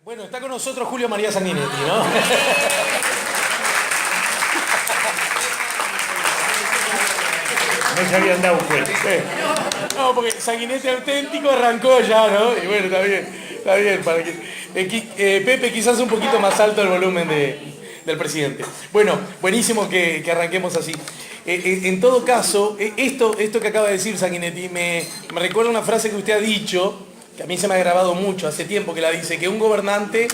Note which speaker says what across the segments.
Speaker 1: Bueno, está con nosotros Julio María Sanguinetti, ¿no?
Speaker 2: No se habían dado cuenta.
Speaker 1: No, porque Sanguinetti auténtico arrancó ya, ¿no? Y bueno, está bien. Para que, Pepe, quizás un poquito más alto el volumen del presidente. Bueno, buenísimo que arranquemos así. En todo caso, esto que acaba de decir Sanguinetti me recuerda una frase que usted ha dicho, que a mí se me ha grabado mucho, hace tiempo que la dice, que un gobernante,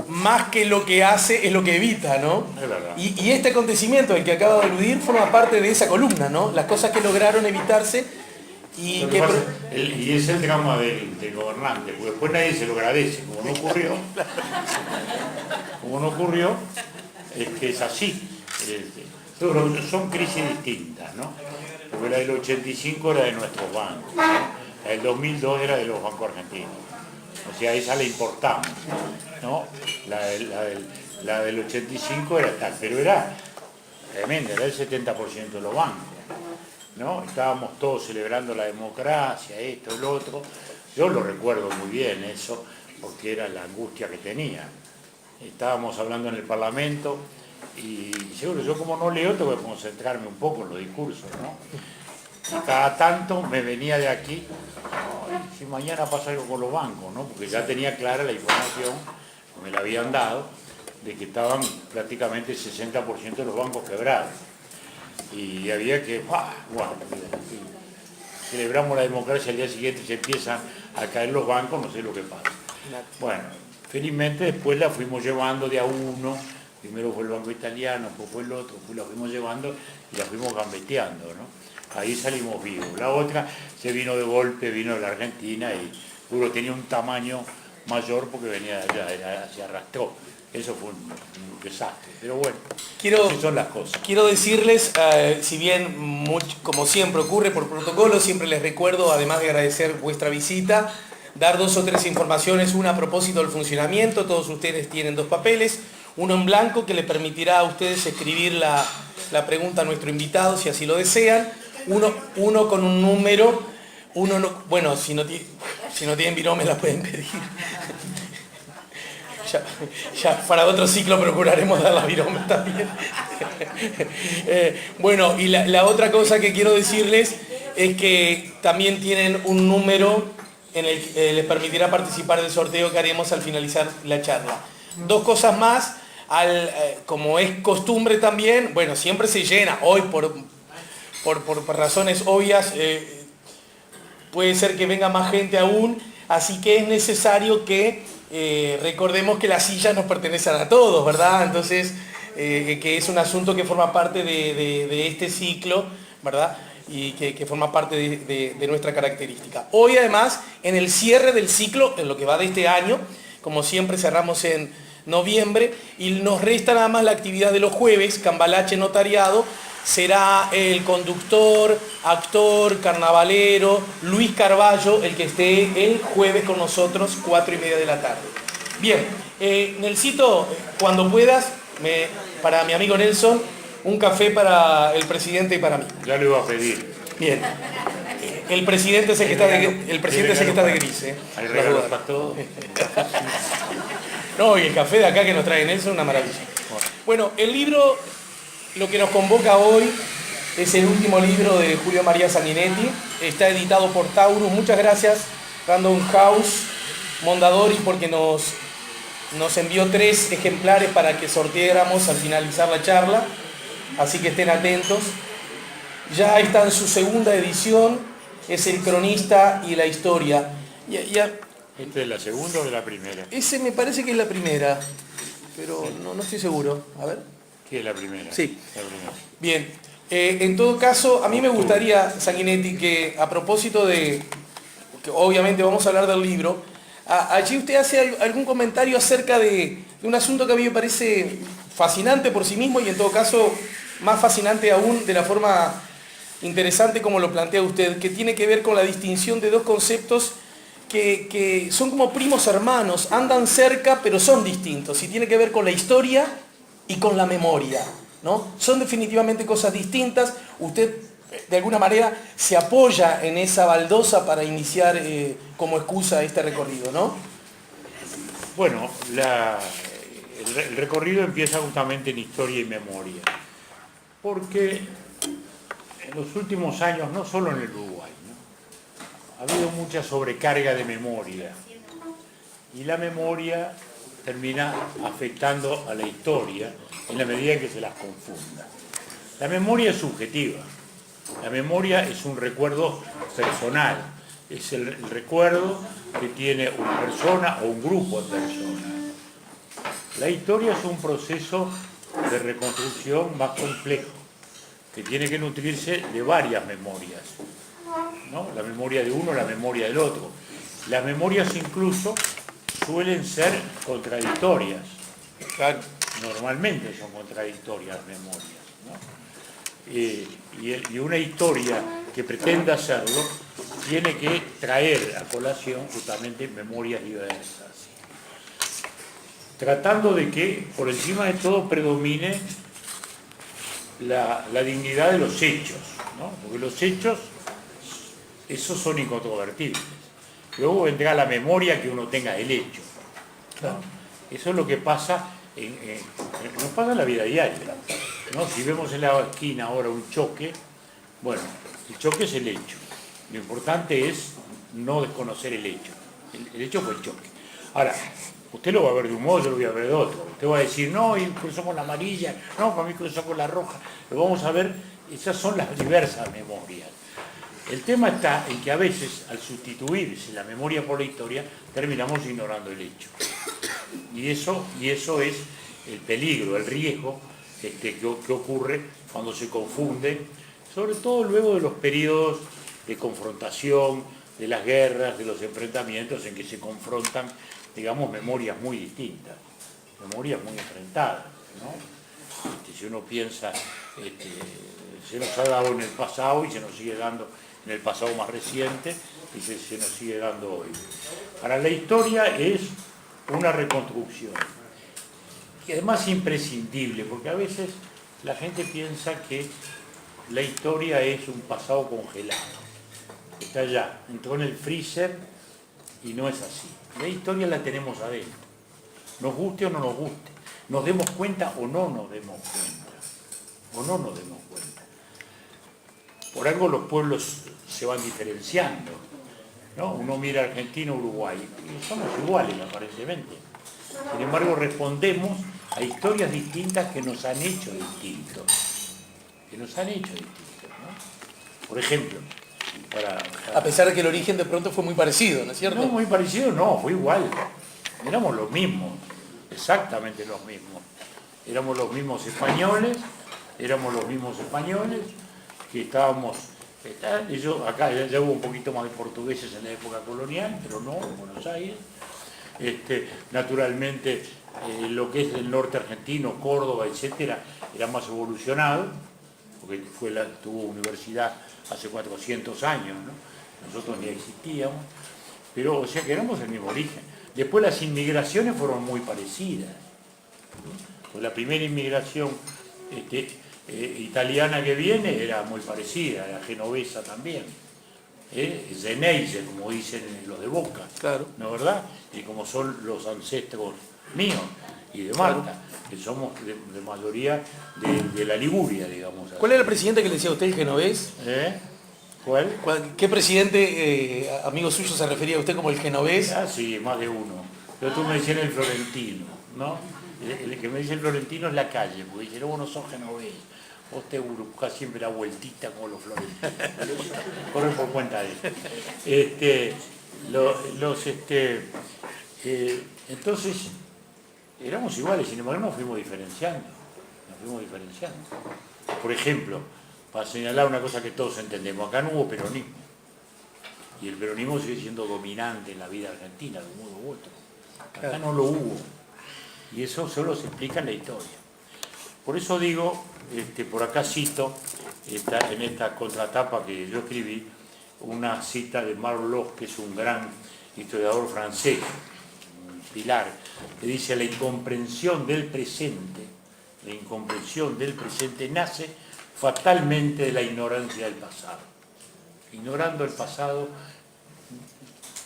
Speaker 1: más que lo que hace, es lo que evita, ¿no?
Speaker 2: Es verdad.
Speaker 1: Y este acontecimiento al que acaba de aludir forma parte de esa columna, ¿no? Las cosas que lograron evitarse y
Speaker 2: Lo
Speaker 1: que...
Speaker 2: que pasa, y es el drama del gobernante, porque después nadie se lo agradece, como no ocurrió, es que es así. Pero son crisis distintas, ¿no? Porque la del 85 era de nuestros bancos, ¿no? La del 2002 era de los bancos argentinos. O sea, esa la importamos, ¿no? La del 85 era tal, pero era tremenda, era el 70% de los bancos, ¿no? Estábamos todos celebrando la democracia, esto, el otro. Yo lo recuerdo muy bien eso, porque era la angustia que tenía. Estábamos hablando en el Parlamento y seguro, yo como no leo tengo que concentrarme un poco en los discursos, ¿no? Y cada tanto me venía de aquí, ay, si mañana pasa algo con los bancos, ¿no? Porque ya tenía clara la información, me la habían dado, de que estaban prácticamente el 60% de los bancos quebrados. Y había que, bueno, celebramos la democracia, al día siguiente se empiezan a caer los bancos, no sé lo que pasa. Bueno, felizmente después la fuimos llevando de a uno, primero fue el banco italiano, después fue el otro, después la fuimos llevando y la fuimos gambeteando, ¿no? Ahí salimos vivos. La otra se vino de golpe, vino de la Argentina y seguro tenía un tamaño mayor porque venía de allá, se arrastró. Eso fue un desastre, pero bueno, así son las cosas.
Speaker 1: Quiero decirles, si bien como siempre ocurre por protocolo, siempre les recuerdo, además de agradecer vuestra visita, dar 2 o 3 informaciones, una a propósito del funcionamiento. Todos ustedes tienen 2 papeles, uno en blanco que le permitirá a ustedes escribir la pregunta a nuestro invitado si así lo desean, uno con un número, uno no, bueno, si no tienen virome la pueden pedir. Ya para otro ciclo procuraremos dar la virome también. Bueno, y la otra cosa que quiero decirles es que también tienen un número en el que les permitirá participar del sorteo que haremos al finalizar la charla. 2 cosas más, como es costumbre también, bueno, siempre se llena, hoy por razones obvias puede ser que venga más gente aún, así que es necesario que recordemos que las sillas nos pertenecen a todos, ¿verdad? Entonces, que es un asunto que forma parte de este ciclo, ¿verdad? Y que forma parte de nuestra característica. Hoy además, en el cierre del ciclo, en lo que va de este año, como siempre cerramos en noviembre, y nos resta nada más la actividad de los jueves, Cambalache Notariado, será el conductor, actor, carnavalero, Luis Carballo, el que esté el jueves con nosotros, 4:30 de la tarde. Bien, Nelsito, cuando puedas, para mi amigo Nelson, un café para el presidente y para mí.
Speaker 2: Ya lo iba a pedir.
Speaker 1: Bien. El presidente es el que está de gris.
Speaker 2: Hay regalos para todos.
Speaker 1: No, y el café de acá que nos trae Nelson, una maravilla. Bueno, el libro, lo que nos convoca hoy, es el último libro de Julio María Sanguinetti. Está editado por Taurus. Muchas gracias, Random House, Mondadori, porque nos envió 3 ejemplares para que sorteáramos al finalizar la charla. Así que estén atentos. Ya está en su segunda edición. Es El cronista y la historia.
Speaker 2: ¿Este es la segunda o de la primera?
Speaker 1: Ese me parece que es la primera, pero no estoy seguro. A ver.
Speaker 2: ¿Qué es la primera?
Speaker 1: Sí.
Speaker 2: La primera.
Speaker 1: Bien. En todo caso, a mí me gustaría, Sanguinetti, que a propósito de, que obviamente vamos a hablar del libro, allí usted hace algún comentario acerca de un asunto que a mí me parece fascinante por sí mismo y en todo caso más fascinante aún de la forma interesante como lo plantea usted, que tiene que ver con la distinción de 2 conceptos que son como primos hermanos, andan cerca pero son distintos, y tiene que ver con la historia y con la memoria, ¿no? Son definitivamente cosas distintas. Usted de alguna manera se apoya en esa baldosa para iniciar como excusa este recorrido, ¿no?
Speaker 2: Bueno, el recorrido empieza justamente en historia y memoria, porque en los últimos años, no solo en el Uruguay, ¿no?, ha habido mucha sobrecarga de memoria, y la memoria termina afectando a la historia en la medida en que se las confunda. La memoria es subjetiva, la memoria es un recuerdo personal, es el recuerdo que tiene una persona o un grupo de personas. La historia es un proceso de reconstrucción más complejo, que tiene que nutrirse de varias memorias, ¿no? La memoria de uno, la memoria del otro. Las memorias incluso suelen ser contradictorias.
Speaker 1: Claro.
Speaker 2: Normalmente son contradictorias las memorias, ¿no? Y una historia que pretenda hacerlo tiene que traer a colación justamente memorias diversas, tratando de que por encima de todo predomine la dignidad de los hechos, ¿no? Porque los hechos, esos son incontrovertibles. Luego vendrá la memoria que uno tenga del hecho, ¿no? Eso es lo que pasa nos pasa en la vida diaria, ¿no? Si vemos en la esquina ahora un choque, bueno, el choque es el hecho. Lo importante es no desconocer el hecho. El hecho fue el choque. Ahora, usted lo va a ver de un modo, yo lo voy a ver de otro. Usted va a decir, no, y cruzó con la amarilla, no, para mí cruzó con la roja. Lo vamos a ver, esas son las diversas memorias. El tema está en que a veces, al sustituirse la memoria por la historia, terminamos ignorando el hecho. Y eso es el peligro, el riesgo que ocurre cuando se confunde, sobre todo luego de los periodos de confrontación, de las guerras, de los enfrentamientos en que se confrontan, digamos, memorias muy distintas, memorias muy enfrentadas, ¿no? Si uno piensa, se nos ha dado en el pasado y se nos sigue dando en el pasado más reciente y se nos sigue dando hoy. Para la historia es una reconstrucción, y además imprescindible, porque a veces la gente piensa que la historia es un pasado congelado, está allá, entró en el freezer y no es así. La historia la tenemos adentro, nos guste o no nos guste, nos demos cuenta o no nos demos cuenta, Por algo los pueblos se van diferenciando, ¿no? Uno mira Argentina, Uruguay, y somos iguales aparentemente. Sin embargo, respondemos a historias distintas que nos han hecho distintos. ¿No? Por ejemplo,
Speaker 1: A pesar de que el origen de pronto fue muy parecido, ¿no es cierto?
Speaker 2: No, muy parecido, no, fue igual. Éramos los mismos, exactamente los mismos. Éramos los mismos españoles que estábamos... acá ya hubo un poquito más de portugueses en la época colonial, pero no, en Buenos Aires. Naturalmente, lo que es el norte argentino, Córdoba, etcétera, era más evolucionado, porque tuvo universidad hace 400 años, ¿no? Nosotros ni existíamos, pero o sea que éramos el mismo origen. Después las inmigraciones fueron muy parecidas, ¿no? Pues la primera inmigración italiana que viene era muy parecida, era genovesa también, Zeneise, como dicen los de Boca,
Speaker 1: claro,
Speaker 2: ¿no es verdad? Y como son los ancestros míos y de Marta, claro, que somos de mayoría de la Liguria, digamos.
Speaker 1: ¿Cuál era el presidente que le decía a usted, el genovés?
Speaker 2: ¿Cuál?
Speaker 1: ¿Qué presidente, amigo suyo, se refería a usted como el genovés?
Speaker 2: Ah, sí, más de uno. Pero tú me decías el florentino, ¿no? El que me dice el florentino es la calle, porque dice, no, vos no sos genovés, vos te buscás siempre la vueltita como los florentinos. Corren por cuenta de entonces, éramos iguales, sin embargo nos fuimos diferenciando. Por ejemplo, para señalar una cosa que todos entendemos, acá no hubo peronismo. Y el peronismo sigue siendo dominante en la vida argentina, de un modo u otro. Acá no lo hubo. Y eso solo se explica en la historia. Por eso digo, por acá cito, en esta contratapa que yo escribí, una cita de Marlowe, que es un gran historiador francés, un pilar, que dice: la incomprensión del presente nace fatalmente de la ignorancia del pasado. Ignorando el pasado,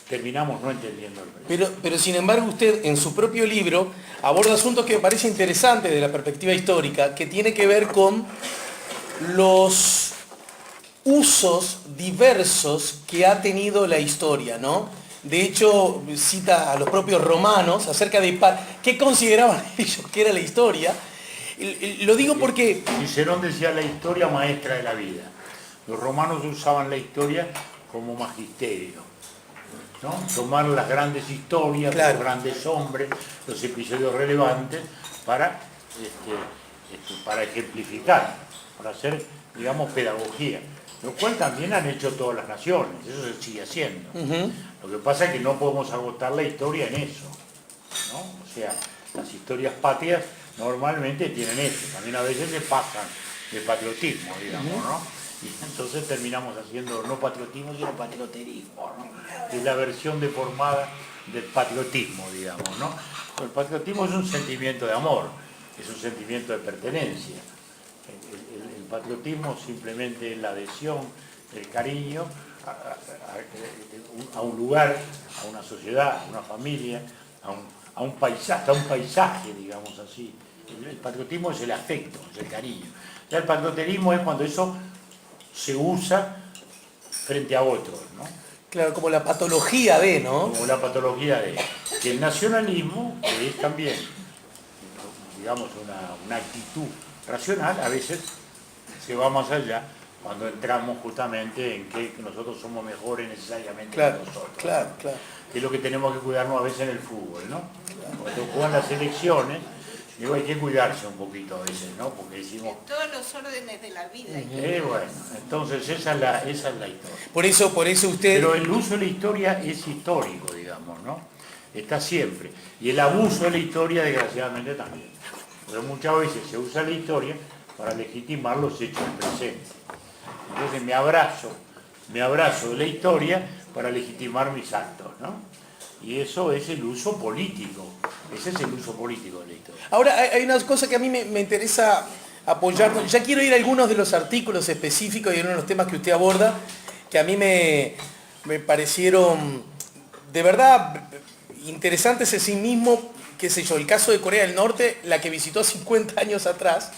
Speaker 2: terminamos no entendiendo el presente.
Speaker 1: Pero sin embargo usted en su propio libro aborda asuntos que me parecen interesantes de la perspectiva histórica, que tiene que ver con los usos diversos que ha tenido la historia, ¿no? De hecho, cita a los propios romanos acerca de qué consideraban ellos que era la historia. Lo digo porque...
Speaker 2: Cicerón decía la historia maestra de la vida. Los romanos usaban la historia como magisterio, ¿no? Tomar las grandes historias,
Speaker 1: claro,
Speaker 2: los grandes hombres, los episodios relevantes para ejemplificar, para hacer, digamos, pedagogía. Lo cual también han hecho todas las naciones, eso se sigue haciendo. Lo que pasa es que no podemos agotar la historia en eso, ¿no? O sea, las historias patrias normalmente tienen eso, también a veces se pasan de patriotismo, digamos, ¿no? Y entonces terminamos haciendo no patriotismo, sino patrioterismo, ¿no? Es la versión deformada del patriotismo, digamos, ¿no? El patriotismo es un sentimiento de amor, es un sentimiento de pertenencia. El patriotismo simplemente es la adhesión, el cariño a un lugar, a una sociedad, a una familia, a un paisaje, hasta un paisaje, digamos así. El patriotismo es el afecto, es el cariño. Ya el patrioterismo es cuando eso se usa frente a otros, ¿no?
Speaker 1: Claro, como la patología de, ¿no?
Speaker 2: Como la patología de. Que el nacionalismo, que es también, digamos, una actitud racional, a veces se va más allá cuando entramos justamente en que nosotros somos mejores necesariamente que nosotros.
Speaker 1: Claro.
Speaker 2: Que es lo que tenemos que cuidarnos a veces en el fútbol, ¿no? Cuando juegan las elecciones, digo, hay que cuidarse un poquito a veces, ¿no? Porque decimos...
Speaker 3: En todos los órdenes de la vida.
Speaker 2: Bueno, entonces esa es la historia.
Speaker 1: Por eso usted...
Speaker 2: Pero el uso de la historia es histórico, digamos, ¿no? Está siempre. Y el abuso de la historia, desgraciadamente, también. Pero muchas veces se usa la historia para legitimar los hechos del presente. Entonces me abrazo de la historia para legitimar mis actos, ¿no? Y eso es el uso político, ese es el uso político de la historia.
Speaker 1: Ahora, hay una cosa que a mí me interesa apoyar, ya quiero ir a algunos de los artículos específicos y uno de los temas que usted aborda, que a mí me parecieron de verdad interesantes en sí mismo, qué sé yo, el caso de Corea del Norte, la que visitó 50 años atrás,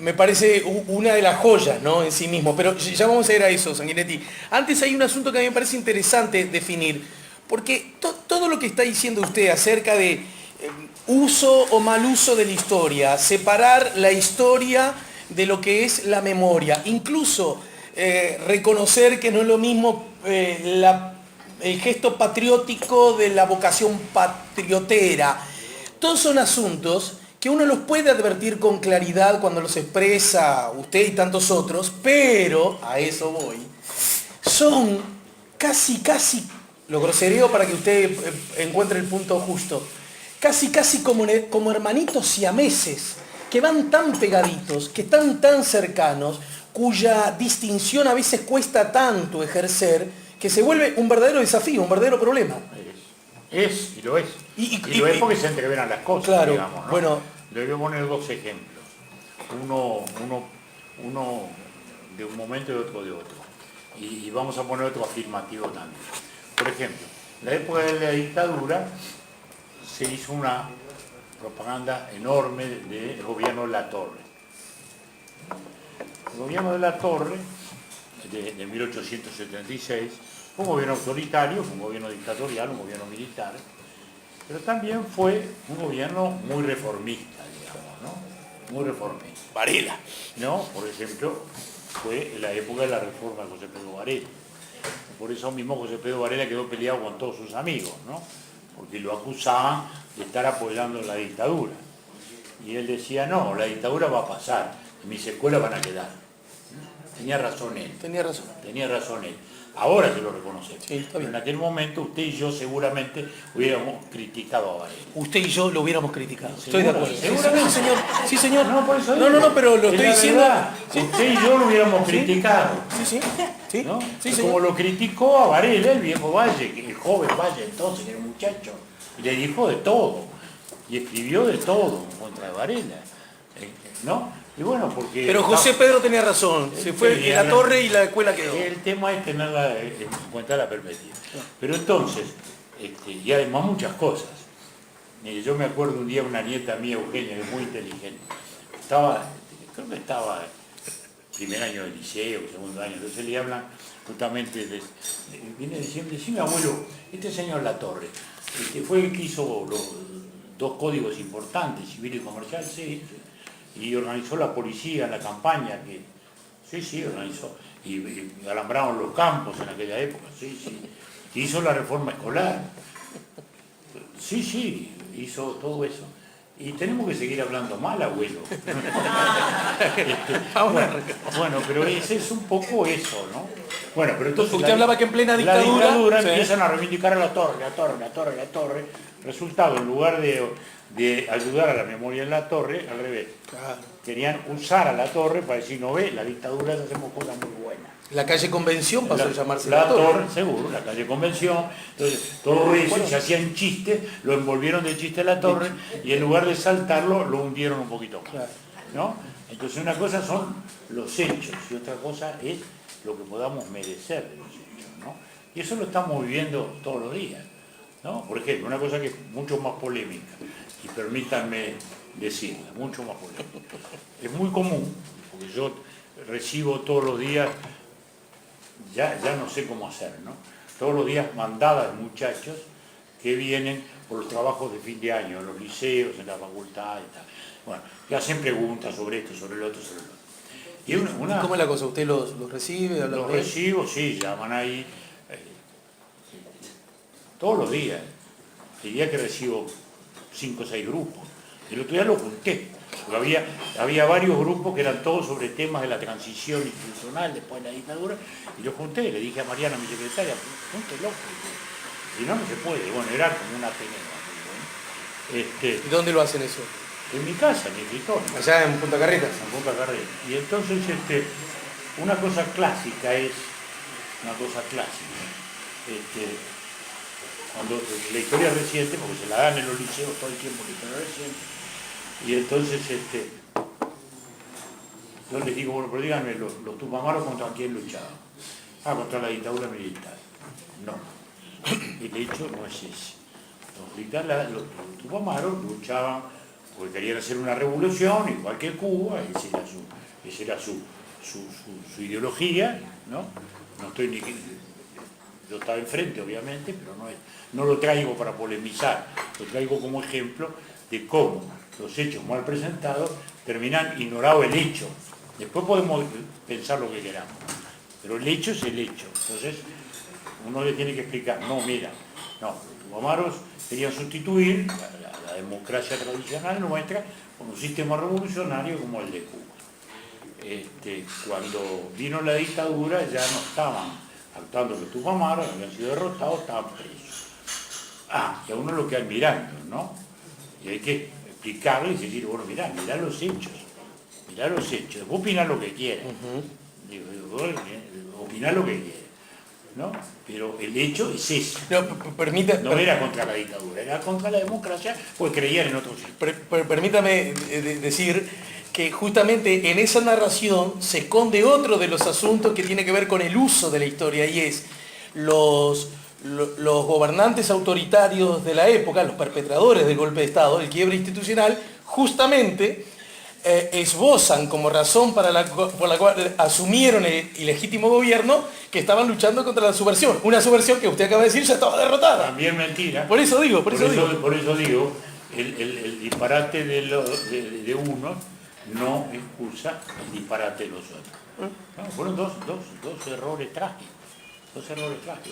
Speaker 1: me parece una de las joyas, ¿no? En sí mismo. Pero ya vamos a ir a eso, Sanguinetti. Antes hay un asunto que a mí me parece interesante definir, porque todo lo que está diciendo usted acerca de uso o mal uso de la historia, separar la historia de lo que es la memoria, incluso reconocer que no es lo mismo el gesto patriótico de la vocación patriotera. Todos son asuntos que uno los puede advertir con claridad cuando los expresa usted y tantos otros, pero, a eso voy, son casi, lo grosereo para que usted encuentre el punto justo, casi como hermanitos siameses, que van tan pegaditos, que están tan cercanos, cuya distinción a veces cuesta tanto ejercer, que se vuelve un verdadero desafío, un verdadero problema.
Speaker 2: Y lo es. Y lo es porque se entreveran las cosas,
Speaker 1: claro,
Speaker 2: digamos, ¿no?
Speaker 1: Bueno,
Speaker 2: le voy a poner dos ejemplos. Uno de un momento y otro de otro. Y vamos a poner otro afirmativo también. Por ejemplo, en la época de la dictadura se hizo una propaganda enorme del gobierno de Latorre. El gobierno de Latorre, de 1876, fue un gobierno autoritario, fue un gobierno dictatorial, un gobierno militar, pero también fue un gobierno muy reformista, digamos, ¿no? Muy reformista.
Speaker 1: Varela.
Speaker 2: ¿No? Por ejemplo, fue en la época de la reforma de José Pedro Varela. Por eso mismo José Pedro Varela quedó peleado con todos sus amigos, ¿no? Porque lo acusaban de estar apoyando la dictadura. Y él decía, no, la dictadura va a pasar, mis escuelas van a quedar. Tenía razón él.
Speaker 1: Tenía razón
Speaker 2: él. Ahora se lo reconoce.
Speaker 1: Sí,
Speaker 2: pero en aquel momento usted y yo seguramente hubiéramos criticado a Varela.
Speaker 1: Usted y yo lo hubiéramos criticado.
Speaker 2: Estoy
Speaker 1: de acuerdo.
Speaker 2: Seguramente.
Speaker 1: Sí, señor. Sí, señor.
Speaker 2: No, por eso
Speaker 1: no, pero lo estoy diciendo.
Speaker 2: ¿Sí? Usted y yo lo hubiéramos criticado.
Speaker 1: Sí.
Speaker 2: ¿No?
Speaker 1: Sí,
Speaker 2: como lo criticó a Varela, el viejo Valle, el joven Valle entonces, que era un muchacho, y le dijo de todo. Y escribió de todo en contra de Varela. ¿No? Y bueno, porque...
Speaker 1: Pero José Pedro tenía razón, se fue la torre y la escuela quedó.
Speaker 2: El tema es tenerla en cuenta la perspectiva. Pero entonces, y además muchas cosas. Mire, yo me acuerdo un día una nieta mía, Eugenia, que es muy inteligente. Creo que estaba primer año de liceo, segundo año, entonces le hablan justamente, viene diciendo, decime abuelo, este señor Latorre, fue el que hizo los dos códigos importantes, civil y comercial, sí, y organizó la policía en la campaña, sí, organizó, y alambraron los campos en aquella época, sí, hizo la reforma escolar, sí, hizo todo eso. Y tenemos que seguir hablando mal, abuelo. Bueno, pero ese es un poco eso, ¿no? Bueno, pero entonces...
Speaker 1: Usted hablaba que en plena dictadura...
Speaker 2: sí, empiezan a reivindicar a la torre. Resultado, en lugar de ayudar a la memoria en la torre, al revés. Querían usar a la torre para decir, no ve, la dictadura hacemos cosas muy buenas.
Speaker 1: La calle Convención pasó a llamarse
Speaker 2: la torre. Seguro, la calle Convención. Entonces, todo eso, se hacían chistes, lo envolvieron de chiste a la torre y en lugar de saltarlo, lo hundieron un poquito más. ¿No? Entonces, una cosa son los hechos y otra cosa es lo que podamos merecer de los hechos, ¿no? Y eso lo estamos viviendo todos los días, ¿no? Por ejemplo, una cosa que es mucho más polémica, y permítanme decirla, mucho más polémica. Es muy común, porque yo recibo todos los días, ya no sé cómo hacer, ¿no? Todos los días mandadas de muchachos que vienen por los trabajos de fin de año, en los liceos, en la facultad y tal. Bueno, que hacen preguntas sobre esto, sobre el otro, sobre el otro.
Speaker 1: ¿Y cómo es la cosa? ¿Usted los recibe?
Speaker 2: Los recibo, sí, llaman ahí todos los días. El día que recibo 5 o 6 grupos. El otro día lo junté. Porque había varios grupos que eran todos sobre temas de la transición institucional después de la dictadura, y los junté, le dije a Mariana, mi secretaria, júntelo, si no, no se puede. Bueno, era como una teneda.
Speaker 1: ¿Y dónde lo hacen eso?
Speaker 2: En mi casa, en mi escritorio.
Speaker 1: Allá en Punta Carretas.
Speaker 2: En Punta Carretas. Y entonces, una cosa clásica es, cuando la historia reciente, porque se la dan en los liceos todo el tiempo, la historia reciente, y entonces yo les digo, bueno, pero díganme, los tupamaros ¿contra quién luchaban? Contra la dictadura militar. No, el hecho no es ese. Los tupamaros luchaban porque querían hacer una revolución, igual que Cuba, esa era su ideología, ¿no? No estoy ni... Yo estaba enfrente, obviamente, pero no lo traigo para polemizar, lo traigo como ejemplo de cómo los hechos mal presentados terminan ignorado el hecho. Después podemos pensar lo que queramos, pero el hecho es el hecho. Entonces, uno le tiene que explicar, no, mira, no, los tupamaros querían sustituir la democracia tradicional nuestra con un sistema revolucionario como el de Cuba. Cuando vino la dictadura ya no estaban actuando los tupamaros, habían sido derrotados, estaban presos. Y a uno lo quedan mirando, ¿no? Y hay que explicarle y decir, bueno, mirá los hechos, después opina lo que quiera. Opina lo que quiera, ¿no? Pero el hecho es ese. No era contra la dictadura, era contra la democracia, porque creían en otro sistema.
Speaker 1: Permítame decir que justamente en esa narración se esconde otro de los asuntos que tiene que ver con el uso de la historia, y es los gobernantes autoritarios de la época, los perpetradores del golpe de Estado, del quiebre institucional, justamente esbozan como razón por la cual asumieron el ilegítimo gobierno que estaban luchando contra la subversión. Una subversión que usted acaba de decir ya estaba derrotada.
Speaker 2: También mentira.
Speaker 1: Por eso digo.
Speaker 2: Por eso digo, el disparate de uno no excusa el disparate de los otros. No, fueron dos errores trágicos.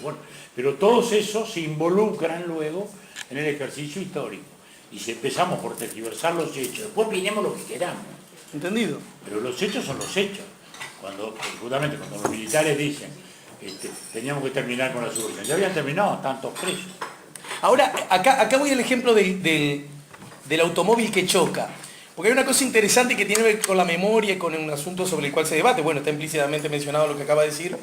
Speaker 2: Bueno, pero todos esos se involucran luego en el ejercicio histórico. Y si empezamos por tergiversar los hechos, después opinemos lo que queramos.
Speaker 1: ¿Entendido?
Speaker 2: Pero los hechos son los hechos. Justamente cuando los militares dicen teníamos que terminar con la subversión, ya habían terminado, tantos presos.
Speaker 1: Ahora, acá voy al ejemplo del automóvil que choca. Porque hay una cosa interesante que tiene que ver con la memoria y con un asunto sobre el cual se debate. Bueno, está implícitamente mencionado lo que acaba de decir,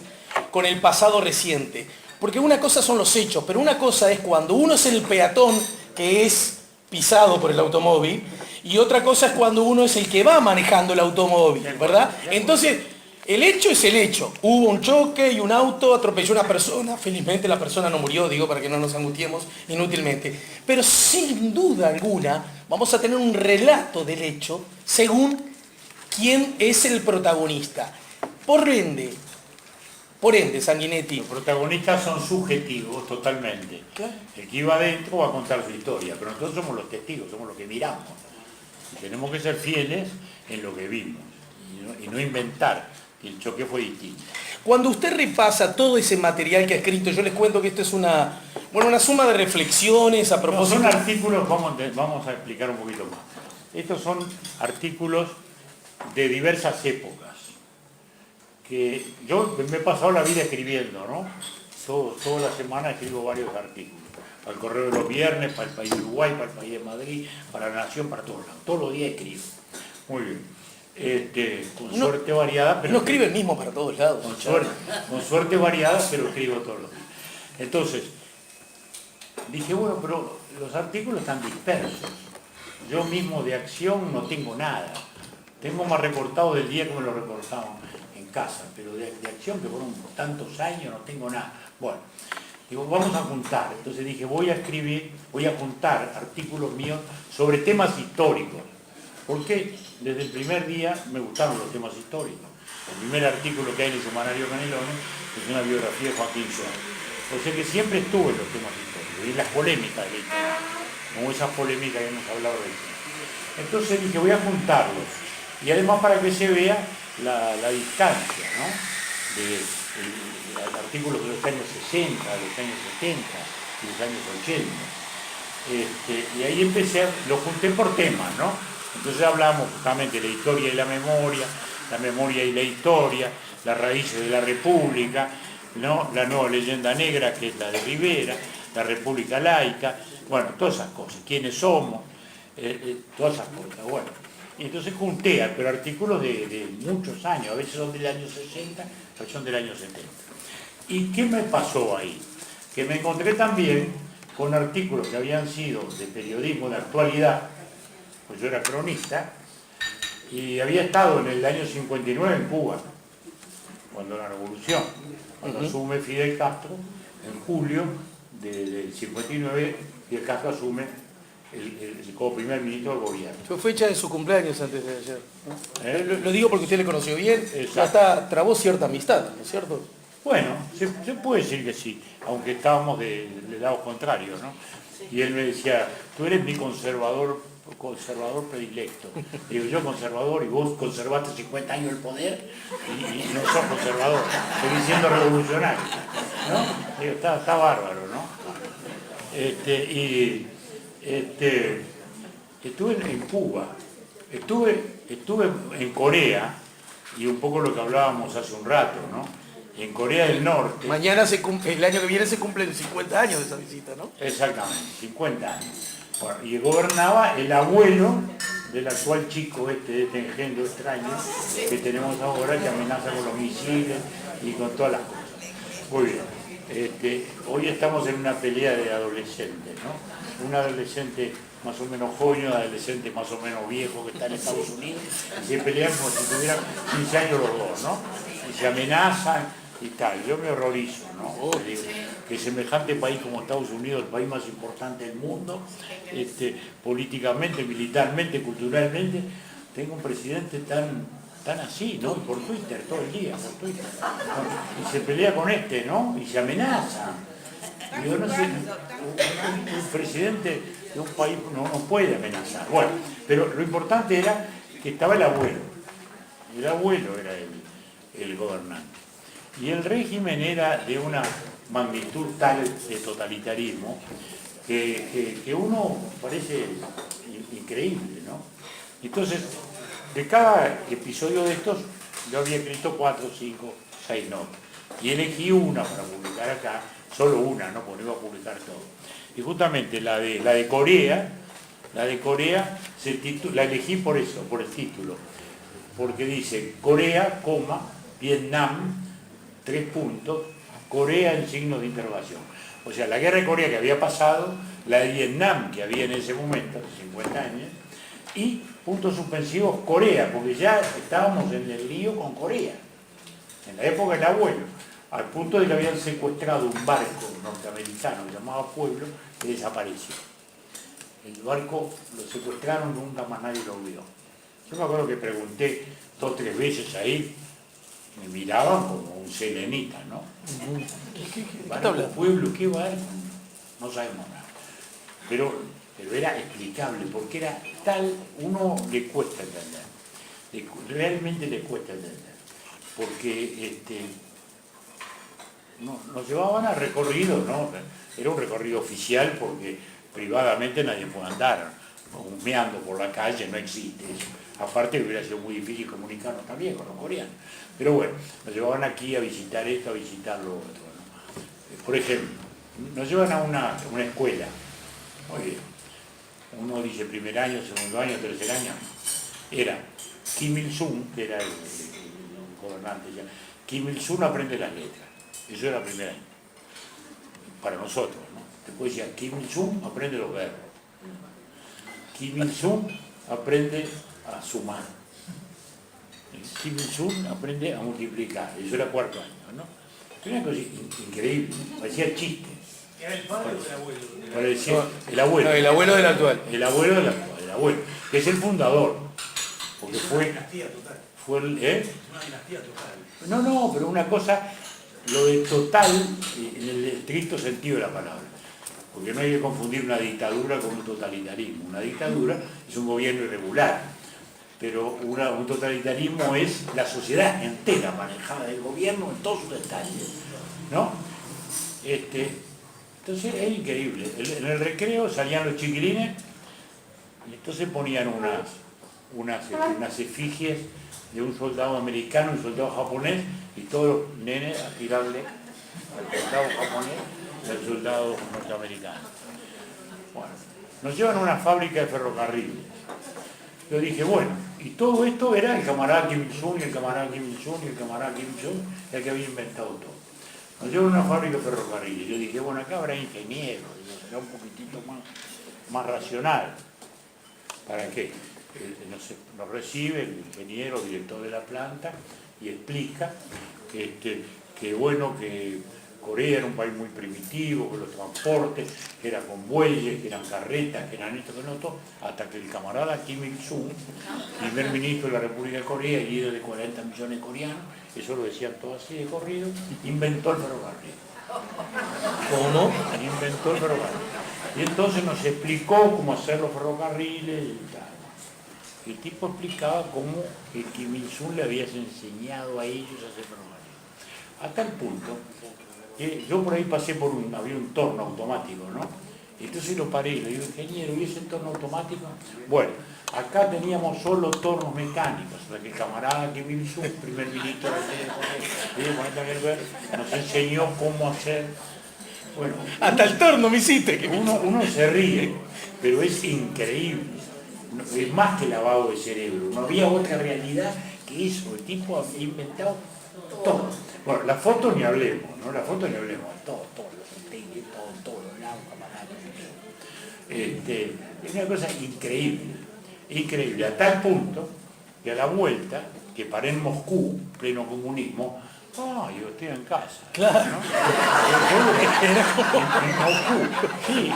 Speaker 1: con el pasado reciente. Porque una cosa son los hechos, pero una cosa es cuando uno es el peatón que es pisado por el automóvil, y otra cosa es cuando uno es el que va manejando el automóvil, ¿verdad? Entonces, el hecho es el hecho. Hubo un choque y un auto atropelló a una persona. Felizmente la persona no murió, digo, para que no nos angustiemos inútilmente. Pero sin duda alguna vamos a tener un relato del hecho según quién es el protagonista. Por ende, Sanguinetti.
Speaker 2: Los protagonistas son subjetivos totalmente.
Speaker 1: Claro.
Speaker 2: El que iba adentro va a contar su historia, pero nosotros somos los testigos, somos los que miramos. Y tenemos que ser fieles en lo que vimos y no inventar que el choque fue distinto.
Speaker 1: Cuando usted repasa todo ese material que ha escrito, yo les cuento que esto es una suma de reflexiones a
Speaker 2: No,
Speaker 1: propósito...
Speaker 2: son artículos, vamos a explicar un poquito más. Estos son artículos de diversas épocas, que yo me he pasado la vida escribiendo, ¿no? Toda la semana escribo varios artículos. Para el Correo de los Viernes, para el País de Uruguay, para el País de Madrid, para La Nación, para todos lados. Todos los días escribo. Muy bien. Con suerte variada, pero...
Speaker 1: No escribe el mismo para todos lados.
Speaker 2: Con suerte variada, pero escribo todos los días. Entonces, dije, bueno, pero los artículos están dispersos. Yo mismo de acción no tengo nada. Tengo más recortado del día que me lo recortaban en casa, pero de acción, que fueron tantos años, no tengo nada. Bueno, digo, vamos a juntar. Entonces dije, voy a juntar artículos míos sobre temas históricos. Porque desde el primer día me gustaron los temas históricos. El primer artículo que hay en el semanario Canelones es una biografía de Joaquín Suárez. O sea que siempre estuve en los temas históricos y las polémicas de la historia, como esas polémicas que hemos hablado de eso. Entonces dije, voy a juntarlos. Y además para que se vea la distancia, ¿no? De artículos de los años 60, de los años 70 y de los años 80. Y ahí lo junté por temas, ¿no? Entonces hablamos justamente de la historia y la memoria y la historia, las raíces de la República, ¿no? La nueva leyenda negra, que es la de Rivera, la República laica, bueno, todas esas cosas, quiénes somos, todas esas cosas, bueno. Y entonces junté, pero artículos de muchos años, a veces son del año 60, a veces son del año 70. ¿Y qué me pasó ahí? Que me encontré también con artículos que habían sido de periodismo de actualidad, pues yo era cronista, y había estado en el año 59 en Cuba, cuando la revolución, cuando asume Fidel Castro, en julio del 59, Fidel Castro asume como primer ministro del gobierno.
Speaker 1: Fue fecha de su cumpleaños antes de ayer, ¿no? Lo digo porque usted le conoció bien, ya trabó cierta amistad, ¿no es cierto?
Speaker 2: Bueno, se puede decir que sí, aunque estábamos de lados contrarios, ¿no? Y él me decía, tú eres mi conservador predilecto. Digo, yo conservador y vos conservaste 50 años el poder y no sos conservador, seguís siendo revolucionario, ¿no? Digo, está bárbaro, ¿no? Estuve en Cuba, estuve en Corea, y un poco lo que hablábamos hace un rato, ¿no? En Corea del Norte.
Speaker 1: Mañana el año que viene se cumplen 50 años de esa visita, ¿no?
Speaker 2: Exactamente, 50 años. Bueno, y gobernaba el abuelo del actual chico de este engendro extraño que tenemos ahora, que amenaza con los misiles y con todas las cosas. Muy bien. Hoy estamos en una pelea de adolescentes, ¿no? Un adolescente más o menos joven, un adolescente más o menos viejo que está en Estados Unidos, y se pelean como si tuvieran 15 años los dos, ¿no? Y se amenazan y tal. Yo me horrorizo, ¿no? Que semejante país como Estados Unidos, el país más importante del mundo, políticamente, militarmente, culturalmente, tenga un presidente tan así, ¿no? Por Twitter, todo el día, por Twitter. Y se pelea con ¿no? Y se amenaza. Yo no sé, un presidente de un país no puede amenazar. Bueno, pero lo importante era que estaba el abuelo. El abuelo era el gobernante. Y el régimen era de una magnitud tal de totalitarismo que uno parece increíble, ¿no? Entonces, de cada episodio de estos, yo había escrito 4, 5, 6 notas. Y elegí una para publicar acá, solo una, ¿no? Porque no iba a publicar todo. Y justamente la de Corea, la elegí por eso, por el título. Porque dice Corea, Vietnam, 3 puntos, Corea en signos de interrogación. O sea, la guerra de Corea que había pasado, la de Vietnam que había en ese momento, hace 50 años, Y, puntos suspensivos, Corea, porque ya estábamos en el lío con Corea, en la época del abuelo, al punto de que habían secuestrado un barco norteamericano llamado Pueblo, que desapareció. El barco lo secuestraron, nunca más nadie lo vio. Yo me acuerdo que pregunté 2 o 3 veces ahí, me miraban como un selenita, ¿no? Barco Pueblo, ¿qué barco? No sabemos nada. Pero era explicable, porque era tal, uno le cuesta entender, realmente le cuesta entender, porque nos llevaban a recorridos, ¿no? Era un recorrido oficial porque privadamente nadie puede andar humeando por la calle, no existe eso. Aparte que hubiera sido muy difícil comunicarnos también con los coreanos. Pero bueno, nos llevaban aquí a visitar esto, a visitar lo otro, ¿no? Por ejemplo, nos llevan a una escuela. Oye, uno dice primer año, segundo año, tercer año. Era Kim Il-sung, que era el gobernante ya. Kim Il-sung aprende las letras. Eso era el primer año. Para nosotros, ¿no? Después decía, Kim Il-sung aprende los verbos. Kim Il-sung aprende a sumar. Kim Il-sung aprende a multiplicar. Eso era cuarto año, ¿no? Era una cosa increíble, parecía chiste.
Speaker 4: ¿Era el padre o el abuelo?
Speaker 2: Parecía el abuelo.
Speaker 1: No, el abuelo del actual.
Speaker 2: El abuelo del actual, el abuelo, que es el fundador. Porque
Speaker 4: Es una dinastía total.
Speaker 2: fue el,
Speaker 4: Es una dinastía total.
Speaker 2: No, pero una cosa, lo de total, en el estricto sentido de la palabra. Porque no hay que confundir una dictadura con un totalitarismo. Una dictadura es un gobierno irregular, pero un totalitarismo es la sociedad entera manejada del gobierno en todos sus detalles, ¿no? Entonces es increíble. En el recreo salían los chiquilines y entonces ponían unas efigies de un soldado americano y un soldado japonés y todos los nenes a tirarle al soldado japonés y al soldado norteamericano. Bueno, nos llevan a una fábrica de ferrocarriles. Yo dije, bueno, y todo esto era el camarada Kim Il-sung y el camarada Kim Il-sung y el camarada Kim Il-sung, el que había inventado todo. Nos llevan a una fábrica de ferrocarriles. Yo dije, bueno, acá habrá ingenieros, será un poquitito más racional. ¿Para qué? Nos recibe el ingeniero, director de la planta, y explica que bueno, que Corea era un país muy primitivo, que los transportes, que eran con bueyes, que eran carretas, que eran esto, que no todo, hasta que el camarada Kim Il-sung, primer ministro de la República de Corea y líder de 40 millones de coreanos, eso lo decían todo así de corrido, inventó el ferrocarril.
Speaker 1: ¿Cómo no?
Speaker 2: Inventó el ferrocarril. Y entonces nos explicó cómo hacer los ferrocarriles y tal. El tipo explicaba cómo el Kim Il-sung le había enseñado a ellos a hacer ferrocarriles. A tal punto que yo por ahí pasé había un torno automático, ¿no? Entonces lo paré y le digo, ingeniero, ¿y ese torno automático? Bueno, acá teníamos solo tornos mecánicos, o sea que el camarada Kim Il-sung, primer ministro de nos enseñó cómo hacer. Bueno,
Speaker 1: Hasta el torno me hiciste.
Speaker 2: uno se ríe, pero es increíble. Es más que lavado de cerebro. No había otra realidad que eso. El tipo había inventado todo. Bueno, la foto ni hablemos, ¿no? La foto ni hablemos. Todo, los hoteles, todo, el agua, es una cosa increíble. Increíble. A tal punto que a la vuelta, que paré en Moscú, pleno comunismo, yo estoy en casa.
Speaker 1: Claro.
Speaker 2: ¿No? En Moscú. Sí,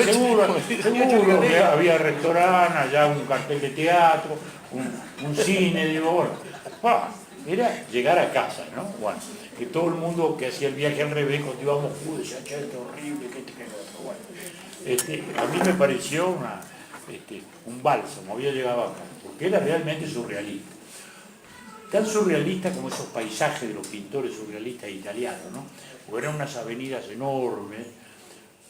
Speaker 2: seguro que había restaurante, allá un cartel de teatro, un cine, digo, bueno. Era llegar a casa, ¿no? Bueno, que todo el mundo que hacía el viaje al revés, cuando iba a Moscú, decía, che, esto es horrible, que otro. Bueno, a mí me pareció un bálsamo, había llegado acá, porque era realmente surrealista. Tan surrealista como esos paisajes de los pintores surrealistas italianos, ¿no? Porque eran unas avenidas enormes,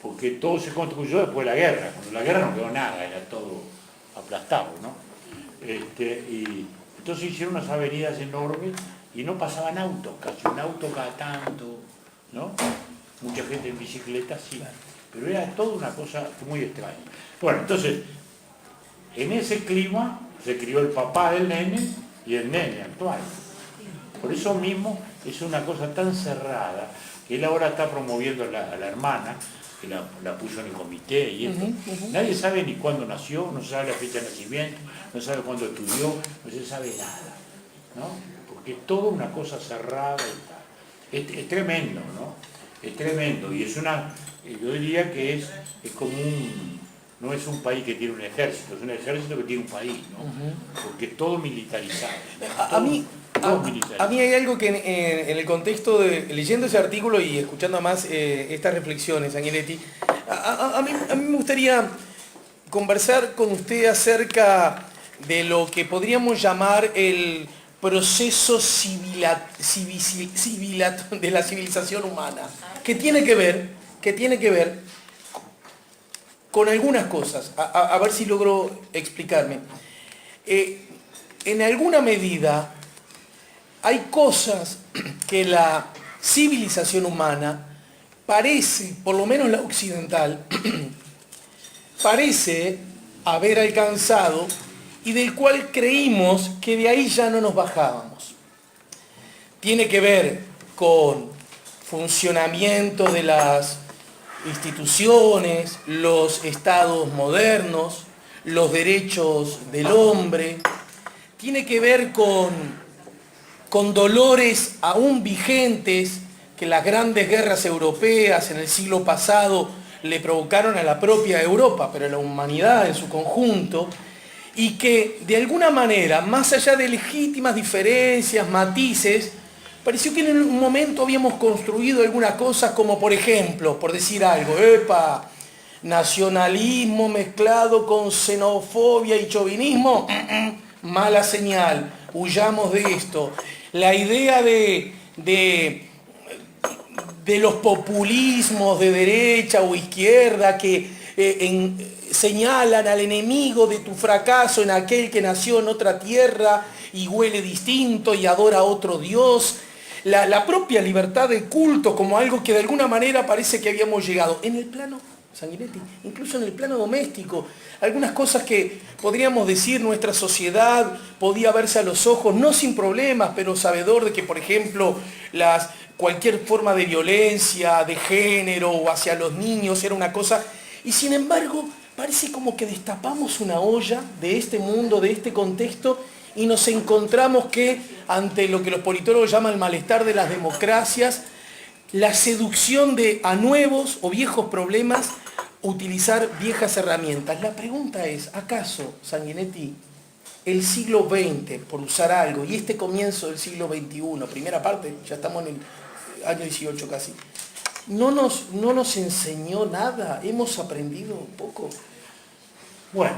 Speaker 2: porque todo se construyó después de la guerra. Cuando la guerra no quedó nada, era todo aplastado, ¿no? Y entonces hicieron unas avenidas enormes y no pasaban autos, casi un auto cada tanto, ¿no? Mucha gente en bicicleta, sí, pero era toda una cosa muy extraña. Bueno, entonces, en ese clima se crió el papá del nene y el nene actual. Por eso mismo es una cosa tan cerrada, que él ahora está promoviendo a la hermana, que la puso en el comité y esto. Nadie sabe ni cuándo nació, no se sabe la fecha de nacimiento, no se sabe cuándo estudió, no se sabe nada, ¿no? Porque es toda una cosa cerrada y tal. Es tremendo, ¿no? Es tremendo, y es yo diría que es como no es un país que tiene un ejército, es un ejército que tiene un país, ¿no? Porque es todo militarizado.
Speaker 1: A mí hay algo que en el contexto de leyendo ese artículo y escuchando más estas reflexiones, Sanguinetti, a mí me gustaría conversar con usted acerca de lo que podríamos llamar el proceso de la civilización humana, que tiene que ver con algunas cosas, a ver si logro explicarme. En alguna medida hay cosas que la civilización humana parece, por lo menos la occidental, parece haber alcanzado y del cual creímos que de ahí ya no nos bajábamos. Tiene que ver con funcionamiento de las instituciones, los estados modernos, los derechos del hombre, tiene que ver con dolores aún vigentes que las grandes guerras europeas en el siglo pasado le provocaron a la propia Europa, pero a la humanidad en su conjunto, y que de alguna manera, más allá de legítimas diferencias, matices, pareció que en un momento habíamos construido algunas cosas como, por ejemplo, por decir algo, nacionalismo mezclado con xenofobia y chauvinismo, mala señal, huyamos de esto. La idea de los populismos de derecha o izquierda que señalan al enemigo de tu fracaso en aquel que nació en otra tierra y huele distinto y adora a otro Dios. La propia libertad de culto como algo que de alguna manera parece que habíamos llegado. En el plano, Sanguinetti, incluso en el plano doméstico, algunas cosas que podríamos decir nuestra sociedad podía verse a los ojos, no sin problemas, pero sabedor de que, por ejemplo, cualquier forma de violencia, de género o hacia los niños era una cosa, y sin embargo parece como que destapamos una olla de este mundo, de este contexto, y nos encontramos que ante lo que los politólogos llaman el malestar de las democracias, la seducción a nuevos o viejos problemas, utilizar viejas herramientas. La pregunta es, ¿acaso, Sanguinetti, el siglo XX, por usar algo, y este comienzo del siglo XXI, primera parte, ya estamos en el año 18 casi, no nos enseñó nada? ¿Hemos aprendido un poco?
Speaker 2: Bueno,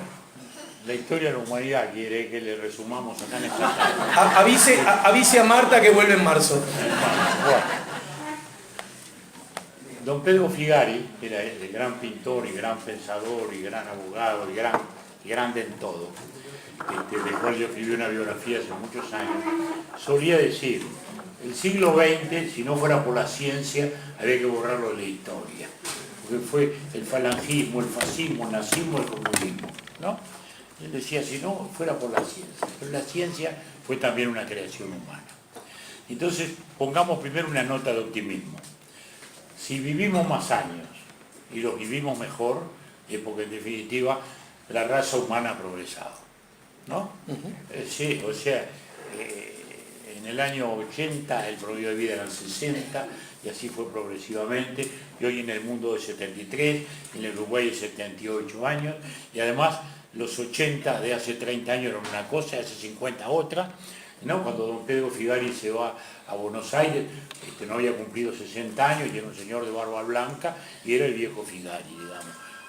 Speaker 2: la historia de la humanidad quiere que le resumamos acá en esta...
Speaker 1: Avise a Marta que vuelve en marzo.
Speaker 2: Bueno. Don Pedro Figari era el gran pintor y gran pensador y gran abogado y grande en todo, del cual yo escribí una biografía hace muchos años, solía decir, el siglo XX, si no fuera por la ciencia, había que borrarlo de la historia, porque fue el falangismo, el fascismo, el nazismo, el comunismo, ¿no? Él decía, si no fuera por la ciencia, pero la ciencia fue también una creación humana. Entonces, pongamos primero una nota de optimismo. Si vivimos más años y los vivimos mejor, es porque en definitiva la raza humana ha progresado, ¿no? Sí, o sea, en el año 80 el promedio de vida era el 60 y así fue progresivamente, y hoy en el mundo de 73, en el Uruguay de 78 años, y además los 80 de hace 30 años eran una cosa, hace 50 otra, ¿no? Cuando don Pedro Figari se va a Buenos Aires, no había cumplido 60 años y era un señor de barba blanca y era el viejo Figari, digamos.